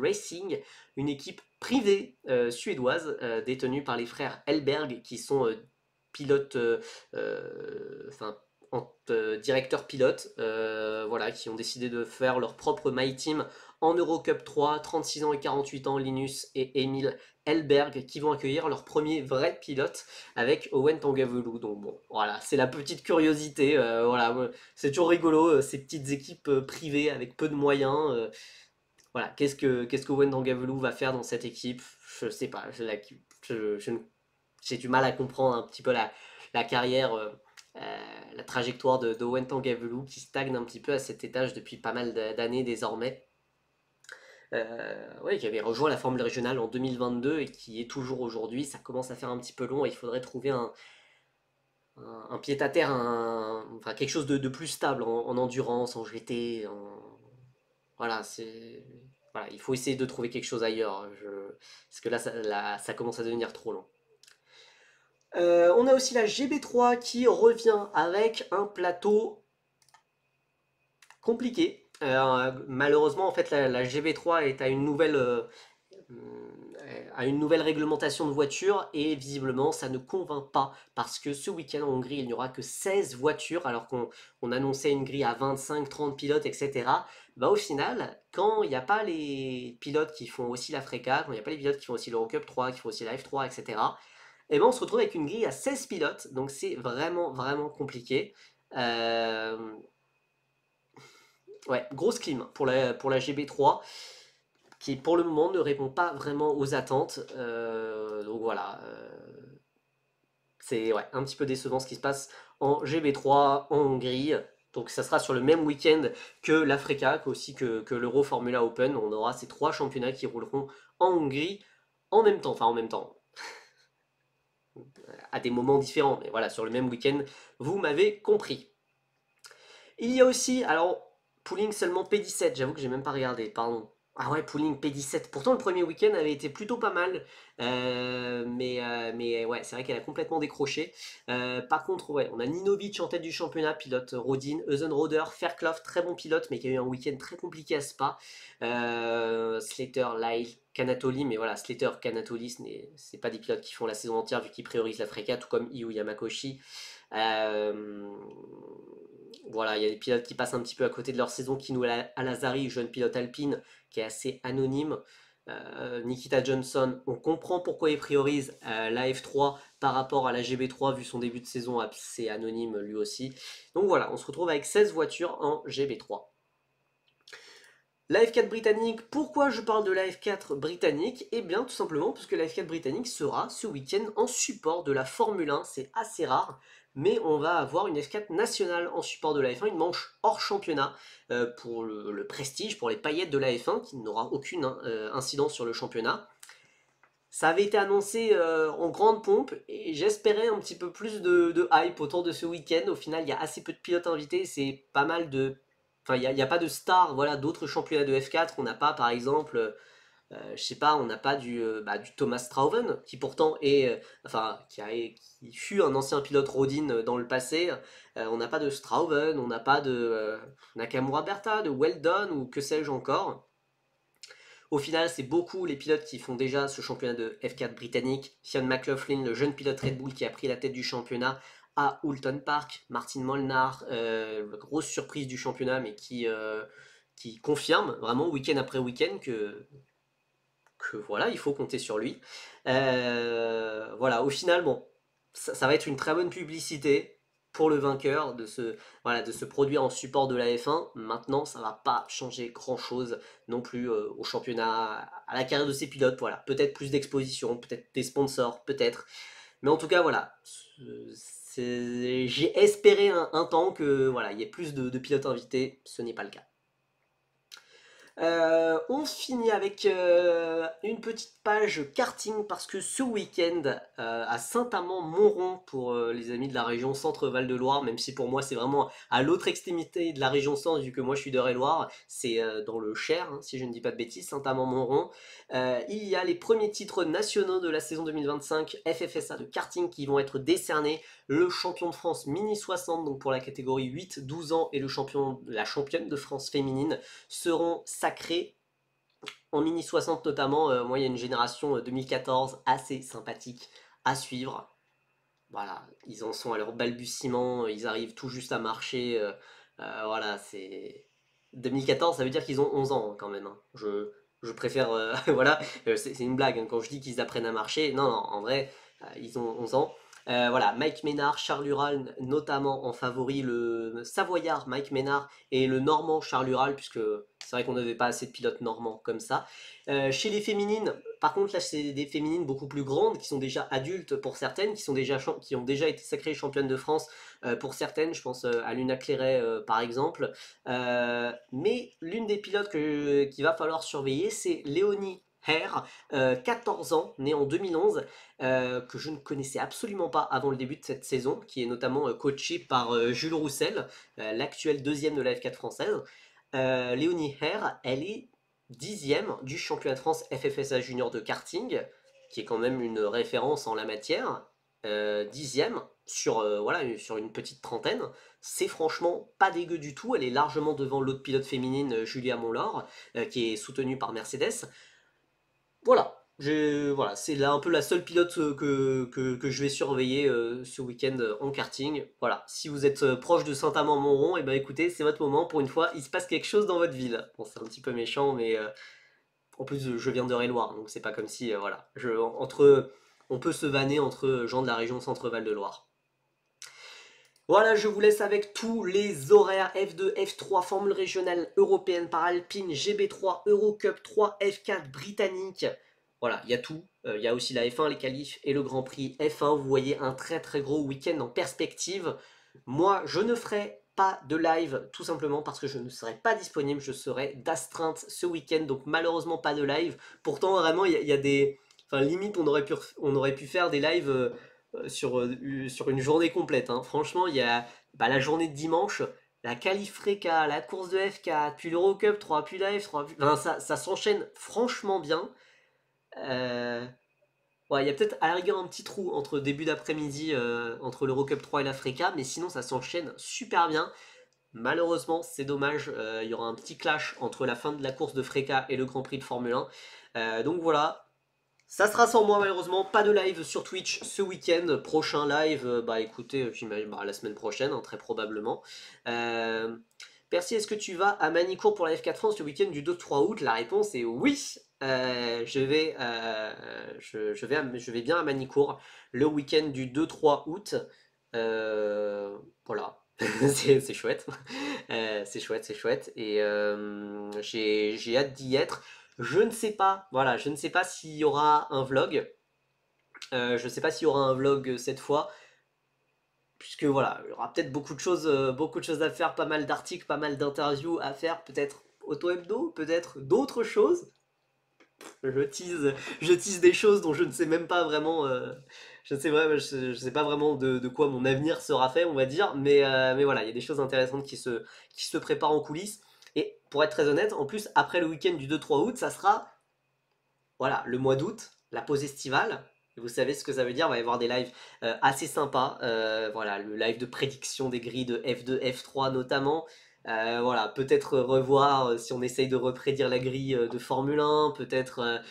Racing, une équipe privée suédoise détenue par les frères Hellberg, qui sont pilotes, directeurs pilotes, voilà, qui ont décidé de faire leur propre My Team en Eurocup 3, 36 ans et 48 ans, Linus et Emile Hellberg, qui vont accueillir leur premier vrai pilote avec Owen Tangavelu. Donc bon, voilà, c'est la petite curiosité. Voilà, c'est toujours rigolo ces petites équipes privées avec peu de moyens. Voilà, qu'est-ce que Owen Tangavelu va faire dans cette équipe? Je sais pas. J'ai du mal à comprendre un petit peu la carrière. La trajectoire de Owen Tangavelu qui stagne un petit peu à cet étage depuis pas mal d'années désormais. Ouais, qui avait rejoint la Formule régionale en 2022 et qui est toujours aujourd'hui. Ça commence à faire un petit peu long et il faudrait trouver un pied-à-terre, enfin, quelque chose de plus stable en endurance, en GT. Voilà, voilà, il faut essayer de trouver quelque chose ailleurs. Parce que ça commence à devenir trop long. On a aussi la GB3 qui revient avec un plateau compliqué. Malheureusement, en fait, la GB3 est à une nouvelle à une nouvelle réglementation de voitures et visiblement ça ne convainc pas parce que ce week-end en Hongrie il n'y aura que 16 voitures alors qu'on annonçait une grille à 25-30 pilotes etc. Bah au final quand il n'y a pas les pilotes qui font aussi la FRECA, quand il n'y a pas les pilotes qui font aussi l'Eurocup 3, qui font aussi la F3 etc. Et ben on se retrouve avec une grille à 16 pilotes donc c'est vraiment compliqué. Euh, ouais, grosse clim pour la GB3 qui pour le moment ne répond pas vraiment aux attentes. Donc voilà, c'est ouais, un petit peu décevant ce qui se passe en GB3 en Hongrie. Donc ça sera sur le même week-end que l'Africa, qu'aussi que l'Euro Formula Open. On aura ces trois championnats qui rouleront en Hongrie en même temps, enfin en même temps, à des moments différents, mais voilà, sur le même week-end, vous m'avez compris. Il y a aussi, alors, pooling seulement P17, j'avoue que j'ai même pas regardé, pardon. Ah ouais, pooling P17. Pourtant, le premier week-end avait été plutôt pas mal. Mais ouais, c'est vrai qu'elle a complètement décroché. Par contre, ouais, on a Ninovic en tête du championnat, pilote Rodin, Eusenroder, Fairclough, très bon pilote, mais qui a eu un week-end très compliqué à Spa. Slater, Lyle, Canatoli, mais voilà, Slater, Canatoli, c'est pas des pilotes qui font la saison entière vu qu'ils priorisent la Freca, tout comme Yu Yamakoshi. Euh, voilà, il y a des pilotes qui passent un petit peu à côté de leur saison. Kino Alazari, jeune pilote alpine, qui est assez anonyme. Nikita Johnson, on comprend pourquoi il priorise la F3 par rapport à la GB3 vu son début de saison assez anonyme lui aussi. Donc voilà, on se retrouve avec 16 voitures en GB3. La F4 britannique, pourquoi je parle de la F4 britannique? Eh bien tout simplement parce que la F4 britannique sera ce week-end en support de la Formule 1, c'est assez rare, mais on va avoir une F4 nationale en support de la F1, une manche hors championnat pour le prestige, pour les paillettes de la F1 qui n'aura aucune incidence sur le championnat. Ça avait été annoncé en grande pompe et j'espérais un petit peu plus de hype autour de ce week-end. Au final, il y a assez peu de pilotes invités, c'est pas mal de... Enfin, il y a pas de stars, voilà, d'autres championnats de F4. On n'a pas, par exemple, je sais pas, on n'a pas du Thomas Strauven, qui pourtant est, enfin, qui fut un ancien pilote Rodin dans le passé. On n'a pas de Strauven, on n'a pas de Nakamura Berta, de Weldon ou que sais-je encore. Au final, c'est beaucoup les pilotes qui font déjà ce championnat de F4 britannique. Fionn McLaughlin, le jeune pilote Red Bull qui a pris la tête du championnat à Oulton Park. Martin Molnar, grosse surprise du championnat, mais qui confirme vraiment week-end après week-end que voilà, il faut compter sur lui. Voilà, au final, bon, ça va être une très bonne publicité pour le vainqueur voilà, de se produire en support de la F1. Maintenant, ça va pas changer grand-chose non plus au championnat, à la carrière de ces pilotes. Voilà, peut-être plus d'exposition, peut-être des sponsors, peut-être. Mais en tout cas, voilà, j'ai espéré un temps que voilà, il y ait plus de pilotes invités. Ce n'est pas le cas. On finit avec une petite page karting parce que ce week-end à Saint-Amand-Montrond pour les amis de la région Centre-Val de Loire, même si pour moi c'est vraiment à l'autre extrémité de la région Centre vu que moi je suis d'Eure-et-Loire, c'est dans le Cher, hein, si je ne dis pas de bêtises, Saint-Amand-Montrond. Il y a les premiers titres nationaux de la saison 2025 FFSA de karting qui vont être décernés. Le champion de France mini 60 donc pour la catégorie 8-12 ans et la championne de France féminine seront sacrés en mini 60 notamment. Moi, il y a une génération 2014 assez sympathique à suivre. Voilà, ils en sont à leur balbutiement, ils arrivent tout juste à marcher. Voilà, c'est 2014, ça veut dire qu'ils ont 11 ans hein, quand même. Hein. Je préfère, voilà, c'est une blague hein, quand je dis qu'ils apprennent à marcher. Non, non, en vrai, ils ont 11 ans. Voilà, Mike Ménard, Charles Ural, notamment en favori, le Savoyard Mike Ménard et le Normand Charles Ural, puisque c'est vrai qu'on n'avait pas assez de pilotes normands comme ça. Chez les féminines, par contre, là, c'est des féminines beaucoup plus grandes, qui sont déjà adultes pour certaines, qui ont déjà été sacrées championnes de France pour certaines. Je pense à Luna Clairet, par exemple. Mais l'une des pilotes qu'il va falloir surveiller, c'est Léonie Hare, 14 ans, née en 2011, que je ne connaissais absolument pas avant le début de cette saison, qui est notamment coachée par Jules Roussel, l'actuel deuxième de la F4 française. Léonie Hare, elle est dixième du championnat de France FFSA Junior de karting, qui est quand même une référence en la matière. Dixième sur, voilà, sur une petite trentaine. C'est franchement pas dégueu du tout. Elle est largement devant l'autre pilote féminine, Julia Monlor, qui est soutenue par Mercedes. Voilà, voilà, c'est là un peu la seule pilote que je vais surveiller ce week-end en karting. Voilà, si vous êtes proche de Saint-Amand-Montrond, et ben écoutez, c'est votre moment. Pour une fois, il se passe quelque chose dans votre ville. Bon, c'est un petit peu méchant, mais en plus, je viens d'Eure-et-Loir, donc c'est pas comme si, voilà, on peut se vanner entre gens de la région Centre-Val de Loire. Voilà, je vous laisse avec tous les horaires F2, F3, Formule régionale européenne par Alpine, GB3, Eurocup 3, F4 britannique. Voilà, il y a tout. Il y a aussi la F1, les qualifs et le Grand Prix F1. Vous voyez un très très gros week-end en perspective. Moi, je ne ferai pas de live tout simplement parce que je ne serai pas disponible. Je serai d'astreinte ce week-end, donc malheureusement pas de live. Pourtant, vraiment, il y a des... Enfin, limite, on aurait pu faire des lives sur une journée complète, hein. Franchement, il y a bah, la journée de dimanche, la qualif Freca, la course de F4, puis l'Eurocup 3, puis la F3. Enfin, ça s'enchaîne franchement bien. Euh, ouais, il y a peut-être à la rigueur un petit trou entre début d'après-midi, entre l'Eurocup 3 et la Freca, mais sinon ça s'enchaîne super bien. Malheureusement, c'est dommage, il y aura un petit clash entre la fin de la course de Freca et le Grand Prix de Formule 1. Donc voilà, ça sera sans moi malheureusement, pas de live sur Twitch ce week-end. Prochain live, bah écoutez, j'imagine bah, la semaine prochaine, hein, très probablement. Euh, Percy, est-ce que tu vas à Manicourt pour la F4 France le week-end du 2-3 août? La réponse est oui. Je vais bien à Manicourt le week-end du 2-3 août. Voilà, c'est chouette. C'est chouette, c'est chouette. Et j'ai hâte d'y être. Je ne sais pas, voilà, je ne sais pas s'il y aura un vlog. Je ne sais pas s'il y aura un vlog cette fois, puisque voilà, il y aura peut-être beaucoup de choses à faire, pas mal d'articles, pas mal d'interviews à faire, peut-être auto-hebdo, peut-être d'autres choses. Je tease des choses dont je ne sais même pas vraiment, je sais pas vraiment de quoi mon avenir sera fait, on va dire, mais voilà, il y a des choses intéressantes qui se préparent en coulisses. Et pour être très honnête, en plus, après le week-end du 2-3 août, ça sera voilà, le mois d'août, la pause estivale. Vous savez ce que ça veut dire, il va y avoir des lives assez sympas. Voilà, le live de prédiction des grilles de F2, F3 notamment. Voilà, peut-être revoir si on essaye de reprédire la grille de Formule 1, peut-être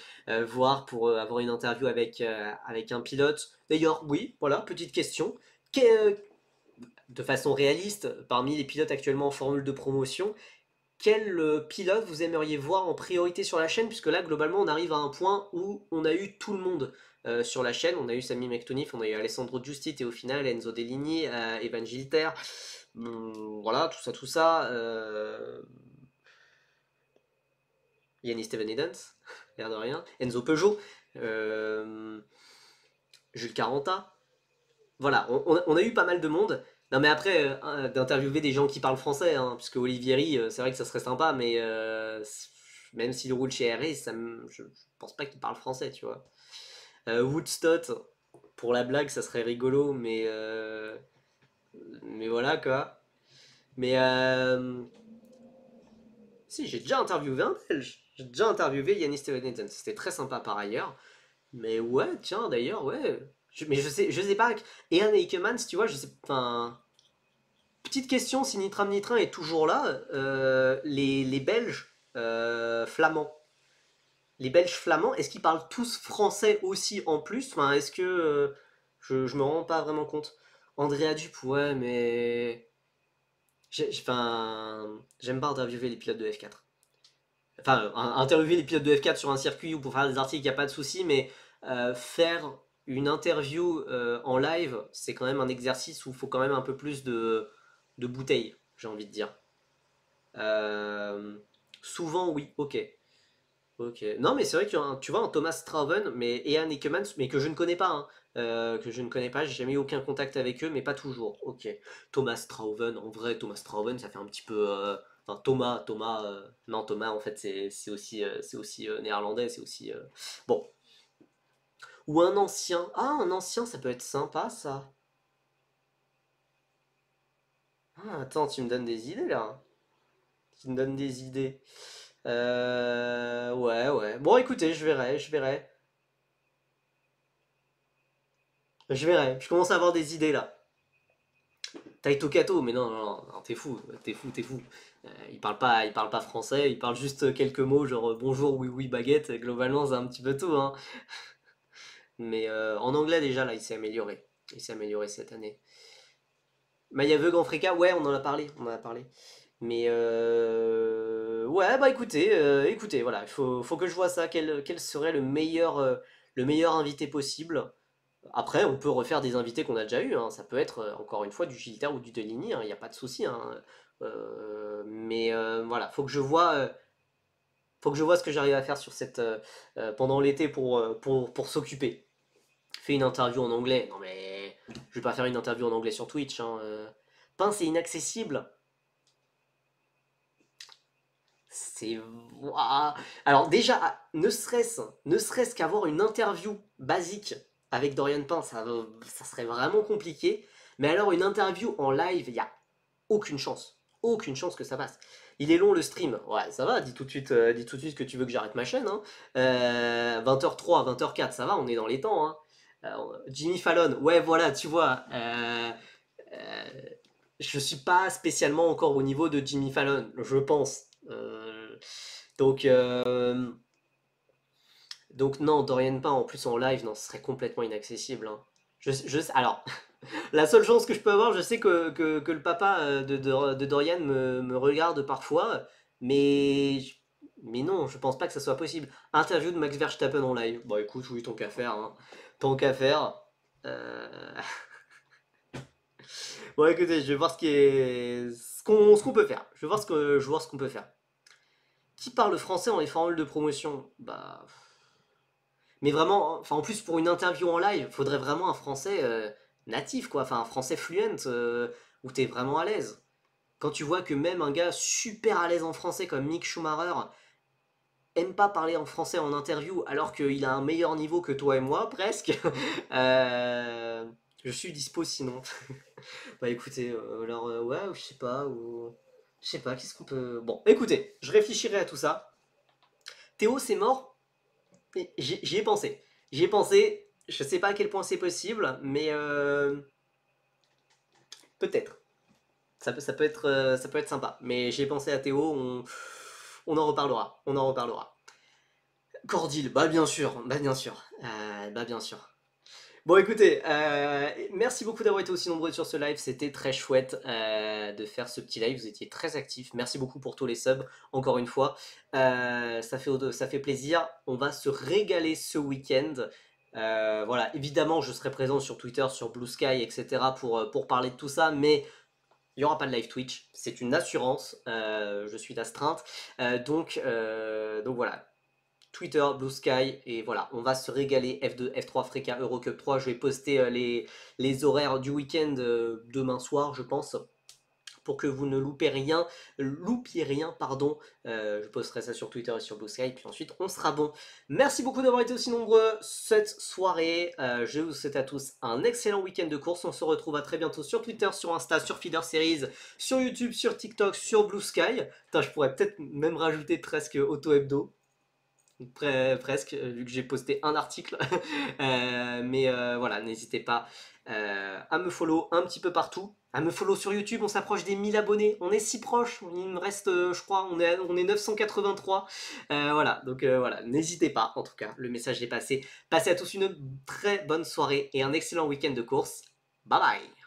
voir pour avoir une interview avec un pilote. D'ailleurs, oui, voilà, petite question. De façon réaliste, parmi les pilotes actuellement en formule de promotion, quel pilote vous aimeriez voir en priorité sur la chaîne, puisque là globalement on arrive à un point où on a eu tout le monde sur la chaîne, on a eu Sami Mektonif, on a eu Alessandro Giustit et au final Enzo Deligny, Evan Gilter, voilà tout ça, Yannis Steven Edens, l'air de rien, Enzo Peugeot, euh, Jules Caranta, voilà, on a eu pas mal de monde. Non mais après, d'interviewer des gens qui parlent français, hein, puisque Olivieri, c'est vrai que ça serait sympa, mais même s'il roule chez RS, je pense pas qu'il parle français, tu vois. Woodstock, pour la blague, ça serait rigolo, mais voilà quoi. Mais si, j'ai déjà interviewé un Belge. J'ai déjà interviewé Yannis Stevenson. C'était très sympa par ailleurs. Mais ouais, tiens, d'ailleurs, ouais. Mais je sais pas. Et un Eikemans, tu vois, je sais. Enfin, petite question, si Nitram Nitrin est toujours là, les Belges flamands, les Belges flamands, est-ce qu'ils parlent tous français aussi en plus? Enfin, est-ce que je me rends pas vraiment compte. Andrea Dup, ouais, mais enfin, j'aime pas interviewer les pilotes de F4. Enfin, interviewer les pilotes de F4 sur un circuit ou pour faire des articles, il n'y a pas de souci, mais faire une interview en live, c'est quand même un exercice où il faut quand même un peu plus de bouteilles, j'ai envie de dire. Euh, Souvent, oui, ok. Ok. Non, mais c'est vrai que tu vois un Thomas Strauven, mais et un Ekemans, mais que je ne connais pas, hein, que je ne connais pas, j'ai jamais eu aucun contact avec eux, mais pas toujours. Ok. Thomas Strauven, en vrai, Thomas Strauven, ça fait un petit peu. Enfin, non, Thomas, en fait, c'est aussi néerlandais, c'est aussi. Bon. Ou un ancien. Ah, un ancien, ça peut être sympa, ça. Ah, attends, tu me donnes des idées là. Tu me donnes des idées. Ouais, ouais. Bon, écoutez, je verrai, je verrai. Je verrai. Je commence à avoir des idées là. Taito Kato, mais non, non, non, non, t'es fou, t'es fou, t'es fou. Il parle pas français, il parle juste quelques mots, genre bonjour, oui, oui, baguette. Globalement, c'est un petit peu tout, hein. Mais en anglais, déjà, là, il s'est amélioré. Il s'est amélioré cette année. Maillaveux Grand Fricas, ouais, on en a parlé, on en a parlé. Mais ouais, bah écoutez, écoutez, voilà, faut que je vois ça, quel serait le meilleur invité possible. Après, on peut refaire des invités qu'on a déjà eu, hein. Ça peut être encore une fois du Gilter ou du Deligny, il n'y a pas de souci, hein. Mais voilà, faut que je vois ce que j'arrive à faire sur pendant l'été pour s'occuper. Fais une interview en anglais. Non mais je vais pas faire une interview en anglais sur Twitch, hein. Pain, c'est inaccessible. C'est. Ouah. Alors déjà, ne serait-ce qu'avoir une interview basique avec Dorian Pain, ça serait vraiment compliqué. Mais alors une interview en live, il n'y a aucune chance. Aucune chance que ça passe. Il est long le stream. Ouais, ça va, dis tout de suite que tu veux que j'arrête ma chaîne, hein. 20h03, 20h04, ça va, on est dans les temps, hein. Jimmy Fallon, ouais, voilà, tu vois. Euh, je suis pas spécialement encore au niveau de Jimmy Fallon, je pense. Donc, euh, donc non, Dorian Pain en plus en live, non, ce serait complètement inaccessible, hein. Alors, la seule chance que je peux avoir, je sais que le papa de Dorian me regarde parfois, mais, mais non, je pense pas que ça soit possible. Interview de Max Verstappen en live. Bon, écoute, oui, tant qu'à faire, hein. Tant qu'à faire. Euh, Bon, écoutez, je vais voir ce qu'on peut faire. Je vais voir ce qu'on peut faire. Qui parle français dans les formules de promotion? Bah. Mais vraiment, enfin, en plus, pour une interview en live, faudrait vraiment un français natif, quoi. Enfin, un français fluent, où t'es vraiment à l'aise. Quand tu vois que même un gars super à l'aise en français comme Mick Schumacher aime pas parler en français en interview alors qu'il a un meilleur niveau que toi et moi, presque, euh, je suis dispo sinon. Bah écoutez, alors ouais, ou je sais pas, ou. Je sais pas, qu'est-ce qu'on peut. Bon, écoutez, je réfléchirai à tout ça. Théo, c'est mort. Et j'y ai pensé. J'y ai pensé. Je sais pas à quel point c'est possible, mais peut-être. Ça peut être sympa. Mais j'y ai pensé à Théo, on en reparlera. On en reparlera. Cordil, bah bien sûr, bah bien sûr. Bah bien sûr. Bon écoutez, merci beaucoup d'avoir été aussi nombreux sur ce live, c'était très chouette de faire ce petit live, vous étiez très actifs, merci beaucoup pour tous les subs, encore une fois. Ça fait plaisir, on va se régaler ce week-end. Voilà, évidemment je serai présent sur Twitter, sur Blue Sky, etc. pour parler de tout ça, mais il n'y aura pas de live Twitch, c'est une assurance, je suis d'astreinte. Donc voilà, Twitter, Blue Sky, et voilà, on va se régaler. F2, F3, Africa, Eurocup 3. Je vais poster les horaires du week-end demain soir, je pense, pour que vous ne loupiez rien, pardon. Je posterai ça sur Twitter et sur Blue Sky, puis ensuite on sera bon. Merci beaucoup d'avoir été aussi nombreux cette soirée. Je vous souhaite à tous un excellent week-end de course. On se retrouve à très bientôt sur Twitter, sur Insta, sur Feeder Series, sur YouTube, sur TikTok, sur Blue Sky. Putain, je pourrais peut-être même rajouter presque Auto Hebdo. Presque, vu que j'ai posté un article. Mais voilà, n'hésitez pas à me follow un petit peu partout. À me follow sur YouTube, on s'approche des 1000 abonnés. On est si proche, il me reste, je crois, on est 983. Voilà, donc voilà, n'hésitez pas, en tout cas, le message est passé. Passez à tous une très bonne soirée et un excellent week-end de course. Bye bye!